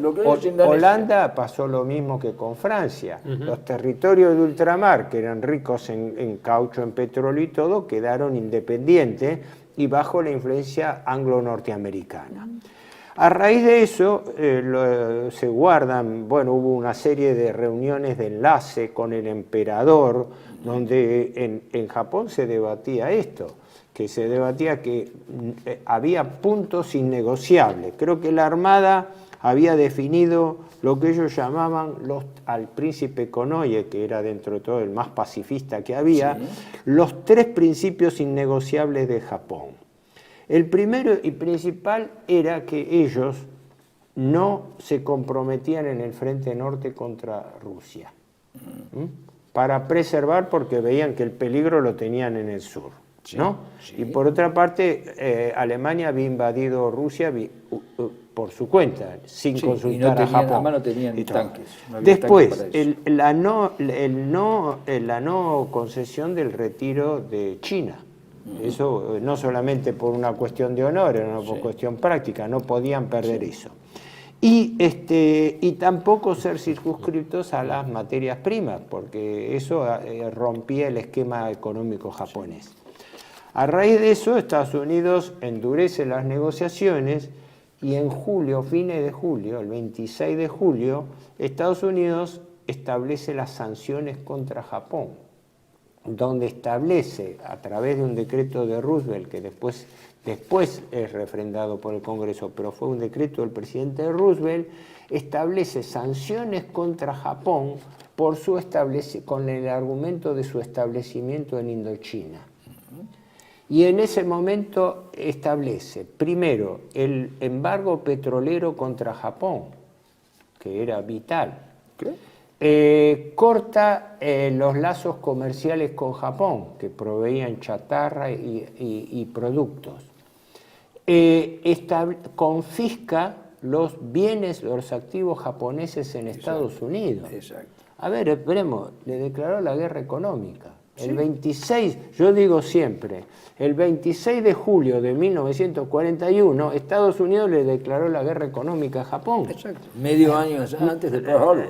Holanda pasó lo mismo que con Francia. Los territorios de ultramar, que eran ricos en caucho, en petróleo y todo, quedaron independientes y bajo la influencia anglo-norteamericana. A raíz de eso se guardan, hubo una serie de reuniones de enlace con el emperador, donde en Japón se debatía esto, que se debatía que había puntos innegociables. Creo que la Armada había definido lo que ellos llamaban al príncipe Konoye, que era dentro de todo el más pacifista que había, los 3 principios innegociables de Japón. El primero y principal era que ellos no se comprometían en el frente norte contra Rusia, para preservar, porque veían que el peligro lo tenían en el sur, ¿no? Y por otra parte, Alemania había invadido Rusia por su cuenta, sin consultar a Japón. No tenían tanques. No después, tanques la no concesión del retiro de China. Eso no solamente por una cuestión de honor, era una cuestión práctica, no podían perder eso. Y tampoco ser circunscriptos a las materias primas, porque eso rompía el esquema económico japonés. A raíz de eso, Estados Unidos endurece las negociaciones y en julio, fines de julio, el 26 de julio, Estados Unidos establece las sanciones contra Japón, donde establece, a través de un decreto de Roosevelt, que después es refrendado por el Congreso, pero fue un decreto del presidente Roosevelt, establece sanciones contra Japón con el argumento de su establecimiento en Indochina. Y en ese momento establece, primero, el embargo petrolero contra Japón, que era vital. Corta los lazos comerciales con Japón, que proveían chatarra y productos. Confisca los bienes, los activos japoneses en Estados Unidos. Exacto. A ver, esperemos, le declaró la guerra económica. El 26, yo digo siempre, el 26 de julio de 1941, Estados Unidos le declaró la guerra económica a Japón. Exacto. Medio año antes de Pearl Harbor.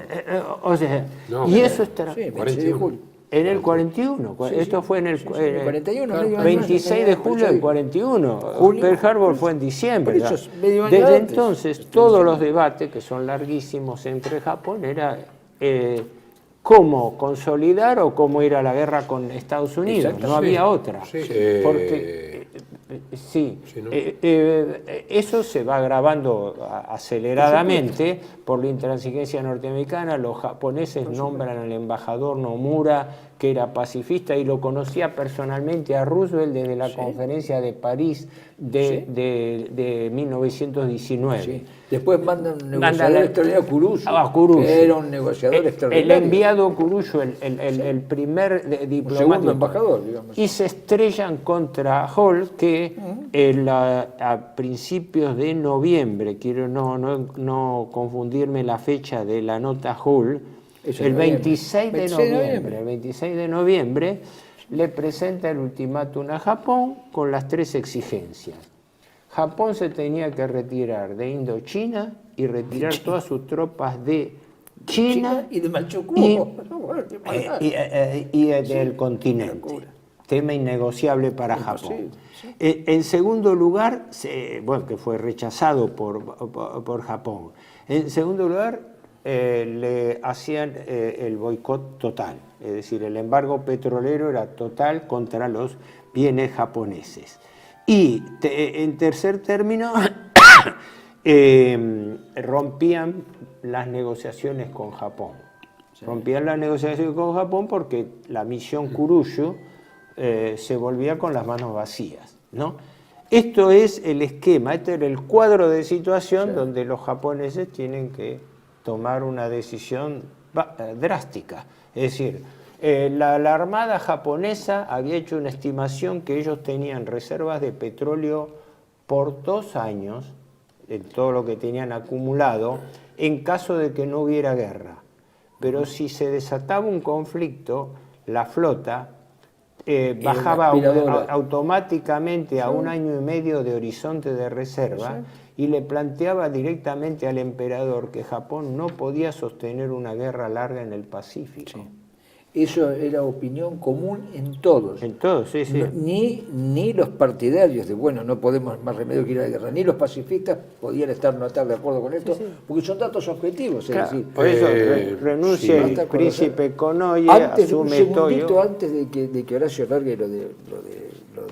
O sea, No, y eso está... Sí, 26 de julio. En el 41, esto fue en el 41, claro, medio año 26 de antes, julio del 41. Junio. Pearl Harbor fue en diciembre. Por eso es medio año Desde antes. entonces, todos los debates, que son larguísimos entre Japón, era cómo consolidar o cómo ir a la guerra con Estados Unidos. Exacto, no había otra. Sí. Porque Sí, ¿no? eso se va agravando aceleradamente por la intransigencia norteamericana. Los japoneses nombran al embajador Nomura, que era pacifista, y lo conocía personalmente a Roosevelt desde la conferencia de París de 1919. Sí. Después mandan un negociador extraordinario, Kurusu, que era un negociador el extraordinario. enviado Kurusu, el primer diplomático, segundo embajador, digamos. y se estrellan contra Hall, que a principios de noviembre, quiero no confundirme la fecha de la nota Hall, el 26 de noviembre. El 26 de noviembre le presenta el ultimátum a Japón con las 3 exigencias. Japón se tenía que retirar de Indochina y retirar todas sus tropas de China y de Manchukuo y del continente. Tema innegociable para Japón. En segundo lugar, que fue rechazado por Japón. En segundo lugar, le hacían el boicot total, es decir, el embargo petrolero era total contra los bienes japoneses. Y en tercer término, rompían las negociaciones con Japón. Rompían las negociaciones con Japón porque la misión Kurusu se volvía con las manos vacías, ¿no? Esto es el esquema, este era el cuadro de situación donde los japoneses tienen que tomar una decisión drástica. Es decir, la Armada japonesa había hecho una estimación que ellos tenían reservas de petróleo por 2 años, en todo lo que tenían acumulado, en caso de que no hubiera guerra. Pero si se desataba un conflicto, la flota bajaba automáticamente a 1 año y medio de horizonte de reserva y le planteaba directamente al emperador que Japón no podía sostener una guerra larga en el Pacífico. Sí. Eso era opinión común en todos. En todos, sí. No, ni los partidarios de, no podemos más remedio que ir a la guerra, ni los pacifistas podían no estar de acuerdo con esto, porque son datos objetivos. Claro, es decir, por eso renuncia el príncipe Konoye, asume Toyo. Antes de que Horacio largue lo de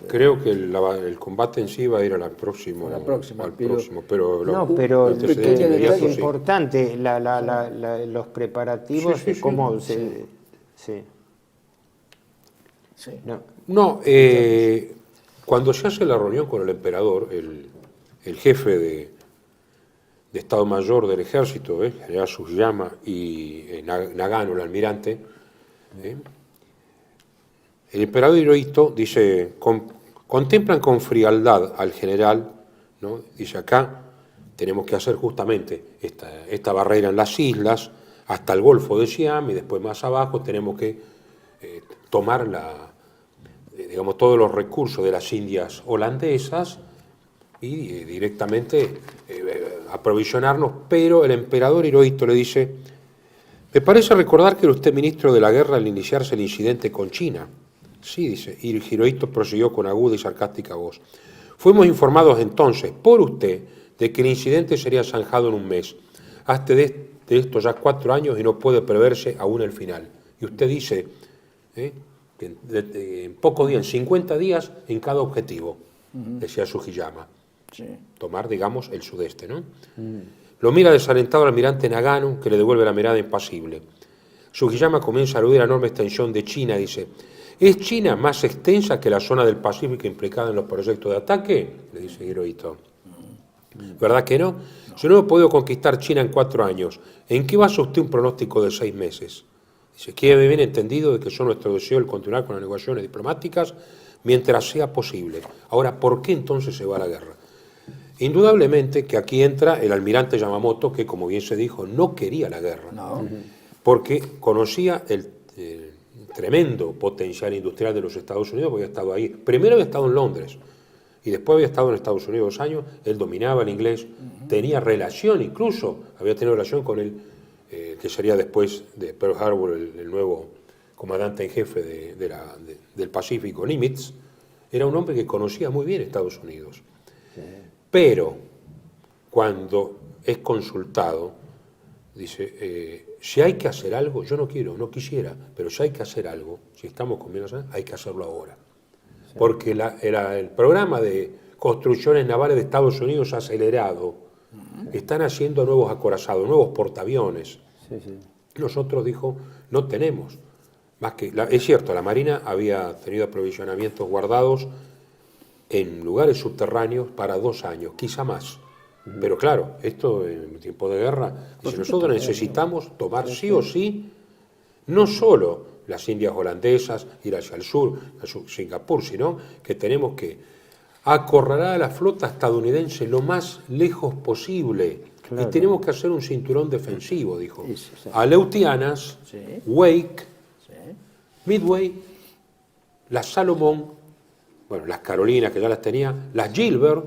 creo que el combate en sí va a ir al próximo. Pero es importante los preparativos de cómo se... Cuando se hace la reunión con el emperador, el jefe de Estado Mayor del Ejército, general Sugiyama, y Nagano, el almirante, el emperador Hirohito dice, contemplan con frialdad al general, ¿no? Dice, acá tenemos que hacer justamente esta barrera en las islas, hasta el Golfo de Siam, y después más abajo tenemos que tomar todos los recursos de las Indias holandesas y directamente aprovisionarnos, pero el emperador Hirohito le dice, me parece recordar que era usted ministro de la guerra al iniciarse el incidente con China. Sí, dice, y Hirohito prosiguió con aguda y sarcástica voz. Fuimos informados entonces, por usted, de que el incidente sería zanjado en un mes. Hasta de esto ya 4 años y no puede preverse aún el final. Y usted dice que en pocos días, en 50 días, en cada objetivo, decía Sugiyama. Sí. Tomar, digamos, el sudeste, ¿no? Lo mira desalentado al almirante Nagano, que le devuelve la mirada impasible. Sugiyama comienza a aludir a la enorme extensión de China, dice, ¿Es China más extensa que la zona del Pacífico implicada en los proyectos de ataque? Le dice Hirohito. ¿Verdad que no? Si no hemos podido conquistar China en 4 años, ¿en qué basa usted un pronóstico de 6 meses? Dice, quede bien entendido de que son nuestro deseo el continuar con las negociaciones diplomáticas mientras sea posible. Ahora, ¿por qué entonces se va a la guerra? Indudablemente que aquí entra el almirante Yamamoto, que como bien se dijo, no quería la guerra, porque conocía el tremendo potencial industrial de los Estados Unidos, porque había estado ahí. Primero había estado en Londres, y después había estado en Estados Unidos 2 años, él dominaba el inglés, tenía relación, incluso había tenido relación con él, que sería después de Pearl Harbor el nuevo comandante en jefe del Pacífico, Nimitz. Era un hombre que conocía muy bien Estados Unidos. Pero cuando es consultado, dice, si hay que hacer algo, yo no quisiera, pero si hay que hacer algo, si estamos conviendo, hay que hacerlo ahora. Porque el programa de construcciones navales de Estados Unidos ha acelerado. Están haciendo nuevos acorazados, nuevos portaaviones. Nosotros, dijo, no tenemos. Más que, es cierto, la Marina había tenido aprovisionamientos guardados en lugares subterráneos para 2 años, quizá más. Pero claro, esto en tiempo de guerra, si nosotros necesitamos tomar sí o sí, no solo las Indias holandesas, ir hacia el sur, Singapur, sino que tenemos que acorralar a la flota estadounidense lo más lejos posible. Claro. Y tenemos que hacer un cinturón defensivo, dijo. Aleutianas, Wake, Midway, las Salomón, bueno, las Carolinas, que ya las tenía, las Gilbert,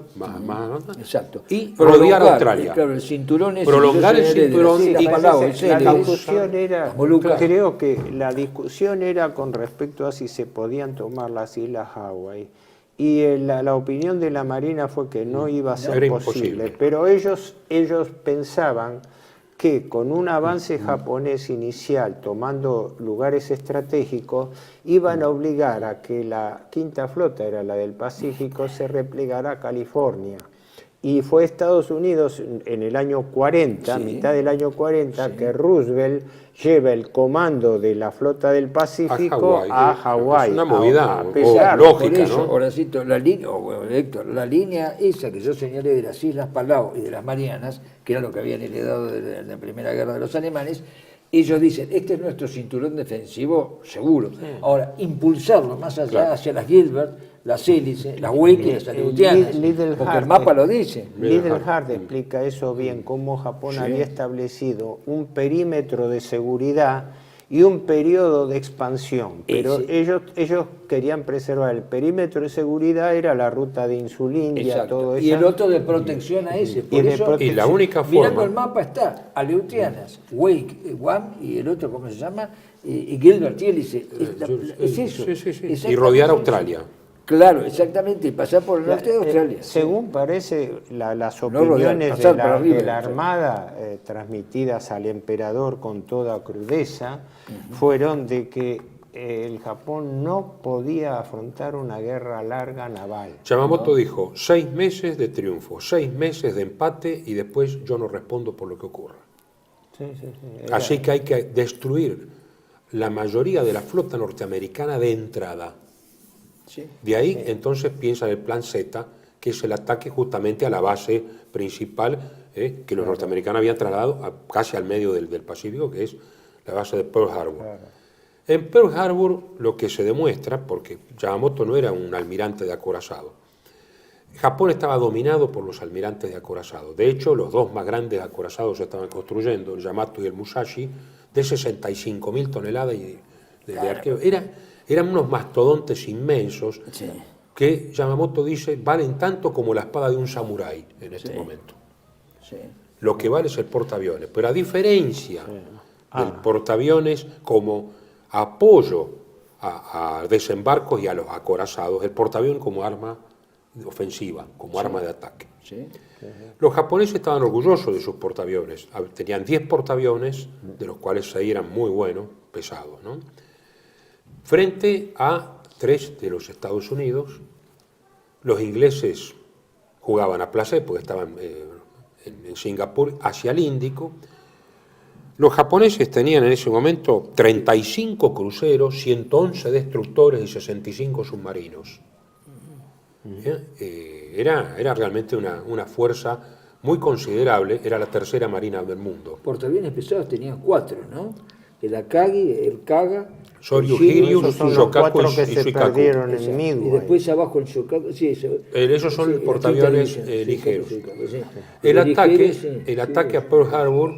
exacto. Y rodear Australia. Claro, el cinturón es prolongar el cinturón. La discusión era, creo que la discusión era con respecto a si se podían tomar las islas Hawái. Y la opinión de la Marina fue que no iba a ser posible. Pero ellos pensaban que con un avance japonés inicial, tomando lugares estratégicos, iban a obligar a que la quinta flota, era la del Pacífico, se replegara a California. Y fue Estados Unidos en el año 40, mitad del año 40, que Roosevelt lleva el comando de la flota del Pacífico a Hawái. Es una movida lógica, ¿no? Horacito, Héctor, la línea esa que yo señalé de las Islas Palau y de las Marianas, que era lo que habían heredado de la Primera Guerra de los alemanes, ellos dicen, este es nuestro cinturón defensivo seguro. Ahora, impulsarlo más allá hacia las Gilbert, las hélices, las Wake y las Aleutianas, porque el mapa lo dice. Lidl Hart explica eso bien, cómo Japón había establecido un perímetro de seguridad y un periodo de expansión, pero ellos querían preservar el perímetro de seguridad, era la ruta de Insulindia, todo eso. Y el otro de protección a ese. Por eso, y la única forma... Mirando el mapa está Aleutianas, Wake, Guam y el otro, ¿cómo se llama? Y Gilbert y hélice. Es eso. Y rodear Australia. Claro, exactamente, y pasar por el norte de Australia. Según parece, las opiniones de la Armada, transmitidas al emperador con toda crudeza, fueron de que el Japón no podía afrontar una guerra larga naval. Yamamoto dijo, 6 meses de triunfo, 6 meses de empate y después yo no respondo por lo que ocurra. Así que hay que destruir la mayoría de la flota norteamericana de entrada. De ahí entonces piensa en el plan Z, que es el ataque justamente a la base principal que los norteamericanos habían trasladado casi al medio del Pacífico, que es la base de Pearl Harbor. En Pearl Harbor lo que se demuestra, porque Yamamoto no era un almirante de acorazado, Japón estaba dominado por los almirantes de acorazado. De hecho, los 2 más grandes acorazados se estaban construyendo, el Yamato y el Musashi, de 65.000 toneladas de arqueo. Eran unos mastodontes inmensos que Yamamoto dice valen tanto como la espada de un samurái en este momento. Lo que vale es el portaaviones. Pero a diferencia del portaaviones como apoyo a desembarcos y a los acorazados, el portaaviones como arma ofensiva, como arma de ataque. Los japoneses estaban orgullosos de sus portaaviones. Tenían 10 portaaviones, de los cuales 6 eran muy buenos, pesados, ¿no? Frente a 3 de los Estados Unidos. Los ingleses jugaban a placer porque estaban en Singapur, hacia el Índico. Los japoneses tenían en ese momento 35 cruceros, 111 destructores y 65 submarinos. Era realmente una fuerza muy considerable, era la tercera marina del mundo. Portaaviones pesados tenían 4, ¿no? El Akagi, el Kaga, Soryu, el Shiryu, Hiryu, Esos son los Shokaku 4 que y se Suikaku. perdieron en y Midway. después abajo el Shokaku, sí, Esos son sí, portaaviones aquí te dicen, ligeros. sí. El Ligeros, ataque, sí, el ataque a Pearl Harbor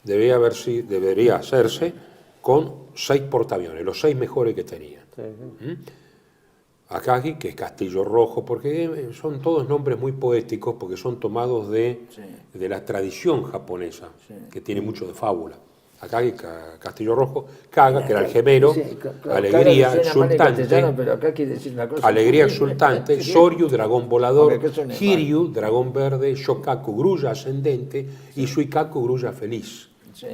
debería hacerse con 6 portaaviones, los 6 mejores que tenía. Akagi, que es Castillo Rojo, porque son todos nombres muy poéticos, porque son tomados de la tradición japonesa, que tiene mucho de fábula. Akagi, Castillo Rojo, Kaga, que era el gemelo, alegría exultante, pero acá quiere decir una cosa. alegría exultante, Soryu, dragón volador, Hombre, que eso no es Hiryu, dragón verde, Shokaku, grulla ascendente, y Suikaku, grulla feliz. Sí.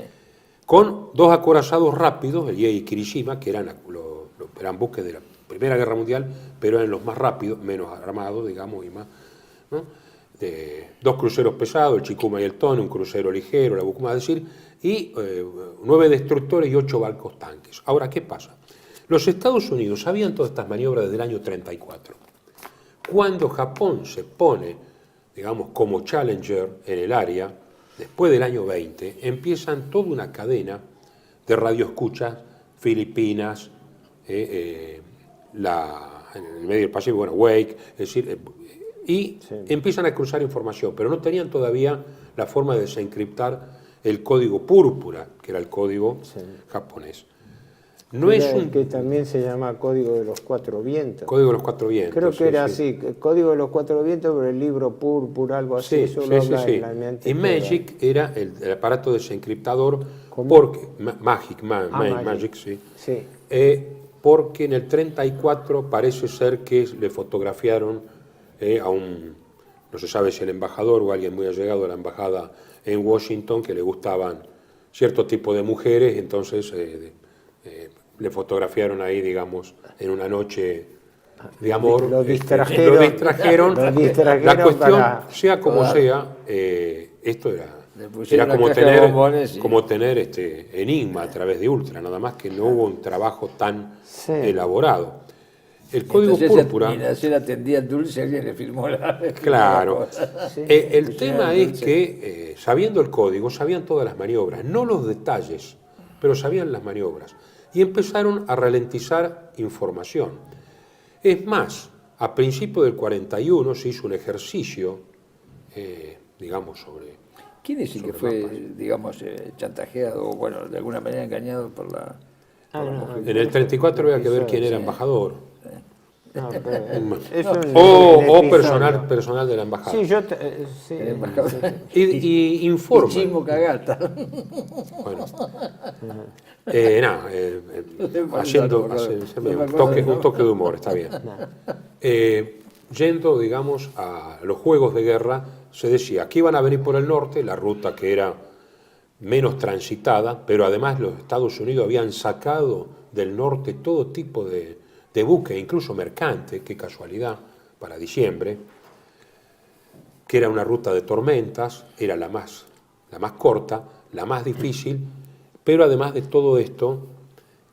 Con 2 acorazados rápidos, el Ie y Kirishima, que eran buques de la Primera Guerra Mundial, pero eran los más rápidos, menos armados, digamos, y más, ¿no? 2 cruceros pesados, el Chikuma y el Tone, un crucero ligero, la Bukuma, es decir, y 9 destructores y 8 barcos tanques. Ahora, ¿qué pasa? Los Estados Unidos sabían todas estas maniobras desde el año 34. Cuando Japón se pone, digamos, como challenger en el área, después del año 20, empiezan toda una cadena de radioescuchas, Filipinas, en el medio del Pacífico, bueno, Wake, es decir, y empiezan a cruzar información, pero no tenían todavía la forma de desencriptar el código púrpura, que era el código japonés. No Era es el que también se llama Código de los 4 Vientos. Código de los 4 vientos. Creo que sí, era sí. así, Código de los 4 Vientos, pero el libro púrpura, algo así, Sí, eso sí, lo sí, habla sí. en la mente. Y Magic era el aparato desencriptado ¿Cómo? porque Magic, Magic. sí. Sí. Porque en el 34 parece ser que le fotografiaron a no se sabe si el embajador o alguien muy allegado a la embajada en Washington, que le gustaban cierto tipo de mujeres, entonces le fotografiaron ahí, digamos, en una noche de amor. Lo distrajeron. La cuestión, para... sea como sea, esto era como tener Enigma a través de Ultra, nada más que no hubo un trabajo tan elaborado. El código púrpura... Entonces la atendía dulce, alguien le firmó la... Claro. El tema es que, sabiendo el código, sabían todas las maniobras, no los detalles, pero sabían las maniobras. Y empezaron a ralentizar información. Es más, a principios del 41 se hizo un ejercicio, digamos, sobre... ¿Quién es el que fue, digamos, chantajeado o, bueno, de alguna manera engañado por la... En el 34 había que ver quién era embajador. No, o personal de la embajada. Sí, yo... Y informa. Y Chismo Cagata. Bueno. Haciendo un toque de humor, está bien. Yendo, digamos, a los juegos de guerra, se decía que iban a venir por el norte, la ruta que era menos transitada, pero además los Estados Unidos habían sacado del norte todo tipo de buques, incluso mercantes, qué casualidad, para diciembre, que era una ruta de tormentas, era la más corta, la más difícil, pero además de todo esto,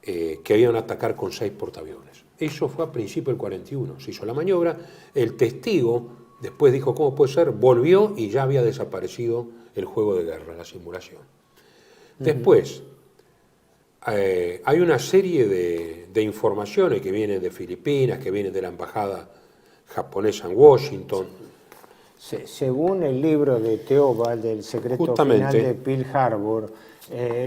que iban a atacar con 6 portaaviones. Eso fue a principios del 41, se hizo la maniobra, el testigo después dijo, ¿cómo puede ser? Volvió y ya había desaparecido el juego de guerra, la simulación. Después, hay una serie de informaciones que vienen de Filipinas, que vienen de la embajada japonesa en Washington. Según el libro de Theobald, del secreto final de Pearl Harbor,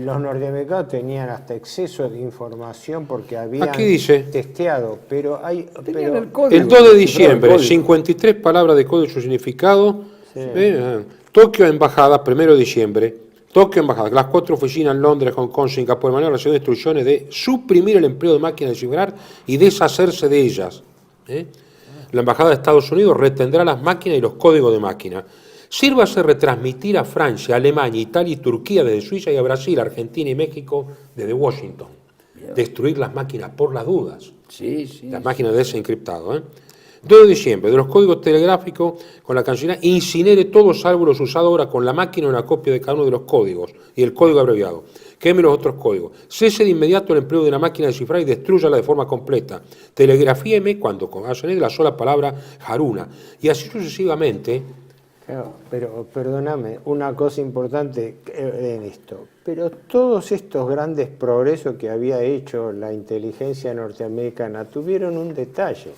los norteamericanos tenían hasta exceso de información porque habían testeado, pero hay... el 2 de diciembre, 53 palabras de código y su significado. Tokio Embajada, 1 de diciembre, Tokio Embajada, las 4 oficinas en Londres, Hong Kong, Singapur, manejan las instrucciones de suprimir el empleo de máquinas de cifrar y deshacerse de ellas. La Embajada de Estados Unidos retendrá las máquinas y los códigos de máquina. Sírvase retransmitir a Francia, Alemania, Italia y Turquía desde Suiza y a Brasil, Argentina y México desde Washington. Destruir las máquinas por las dudas. Las máquinas desencriptado. 2 de diciembre, de los códigos telegráficos con la Cancillería, incinere todo salvo los usados ahora con la máquina una copia de cada uno de los códigos y el código abreviado. Queme los otros códigos. Cese de inmediato el empleo de una máquina de cifrar y destrúyala de forma completa. Telegrafíeme cuando añade la sola palabra Haruna. Y así sucesivamente. Claro, pero perdóname, una cosa importante en esto. Pero todos estos grandes progresos que había hecho la inteligencia norteamericana tuvieron un detalle.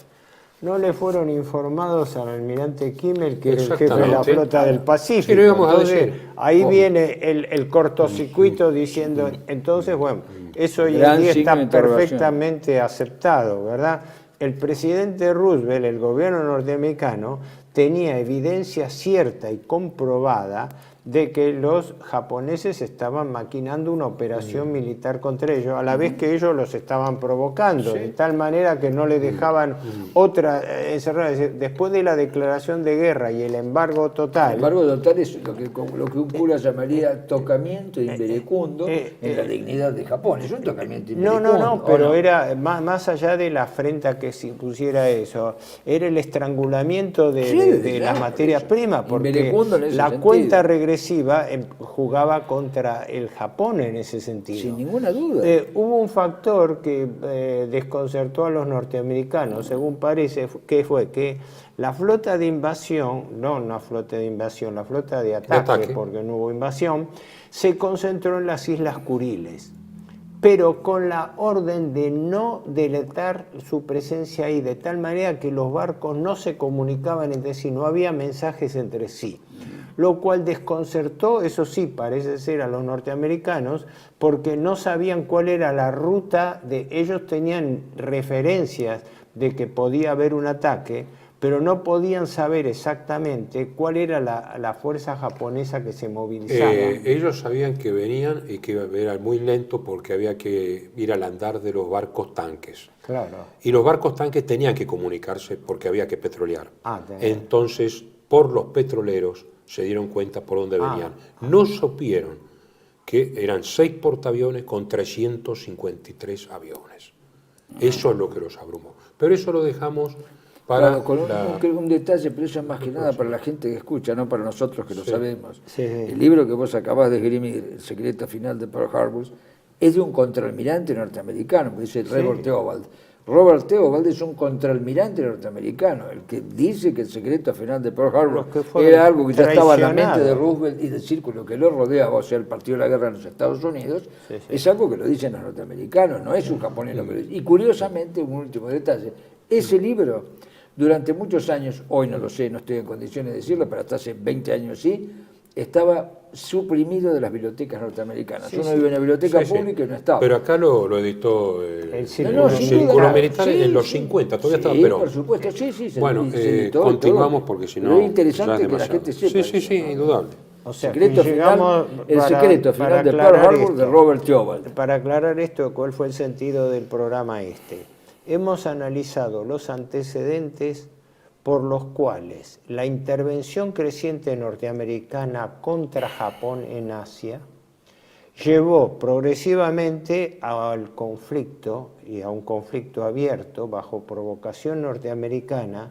No le fueron informados al almirante Kimmel, que era el jefe de la flota del Pacífico. Sí, lo íbamos a entonces, decir. ahí viene el cortocircuito diciendo, entonces, bueno, eso hoy en día está perfectamente aceptado, ¿verdad? El presidente Roosevelt, el gobierno norteamericano, tenía evidencia cierta y comprobada de que los japoneses estaban maquinando una operación militar contra ellos, a la vez que ellos los estaban provocando, de tal manera que no le dejaban otra encerrada. Después de la declaración de guerra y el embargo total... El embargo total es lo que un cura llamaría tocamiento inverecundo en la dignidad de Japón. Es un tocamiento inverecundo. No, pero era más allá de la afrenta que se pusiera eso, era el estrangulamiento de las materias primas, porque la cuenta regresiva jugaba contra el Japón en ese sentido. Sin ninguna duda. Hubo un factor que desconcertó a los norteamericanos, según parece, que fue que la flota de invasión, no una flota de invasión, la flota de ataque, porque no hubo invasión, se concentró en las Islas Kuriles, pero con la orden de no deletar su presencia ahí, de tal manera que los barcos no se comunicaban entre sí, no había mensajes entre sí. Lo cual desconcertó, eso sí, parece ser a los norteamericanos, porque no sabían cuál era la ruta de... Ellos tenían referencias de que podía haber un ataque, pero no podían saber exactamente cuál era la fuerza japonesa que se movilizaba. Ellos sabían que venían y que era muy lento porque había que ir al andar de los barcos tanques. Claro. Y los barcos tanques tenían que comunicarse porque había que petrolear. Entonces, por los petroleros se dieron cuenta por dónde venían. No supieron que eran 6 portaaviones con 353 aviones. Eso es lo que los abrumó. Pero eso lo dejamos para... Claro, un detalle, pero eso es más que nada para la gente que escucha, no para nosotros que lo sabemos. Sí. El libro que vos acabás de esgrimir, El secreto final de Pearl Harbor, es de un contraalmirante norteamericano, que dice Robert Theobald. Robert Theobald es un contraalmirante norteamericano, el que dice que el secreto final de Pearl Harbor era algo que ya estaba en la mente de Roosevelt y del círculo que lo rodeaba, o sea, el partido de la guerra en los Estados Unidos, es algo que lo dicen los norteamericanos, no es un japonés lo que lo dice. Y curiosamente, un último detalle, ese libro, durante muchos años, hoy no lo sé, no estoy en condiciones de decirlo, pero hasta hace 20 años sí, estaba suprimido de las bibliotecas norteamericanas. Uno vive en una biblioteca pública y no estaba. Pero acá lo editó el Círculo Militar en los 50, todavía estaba Perón. Por supuesto, sí. Bueno, continuamos porque si no... Pero es interesante que la gente sepa. Sí, indudable. O sea, el secreto final de Pearl Harbor de Robert Theobald. Para aclarar esto, ¿cuál fue el sentido del programa este? Hemos analizado los antecedentes por los cuales la intervención creciente norteamericana contra Japón en Asia llevó progresivamente al conflicto, y a un conflicto abierto bajo provocación norteamericana,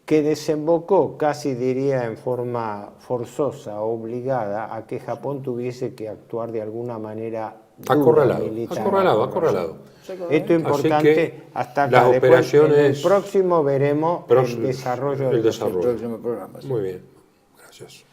que desembocó, casi diría en forma forzosa, obligada, a que Japón tuviese que actuar de alguna manera acorralado. Esto es importante hasta acá. Las operaciones... En el próximo veremos el desarrollo del próximo programa. Muy bien, gracias.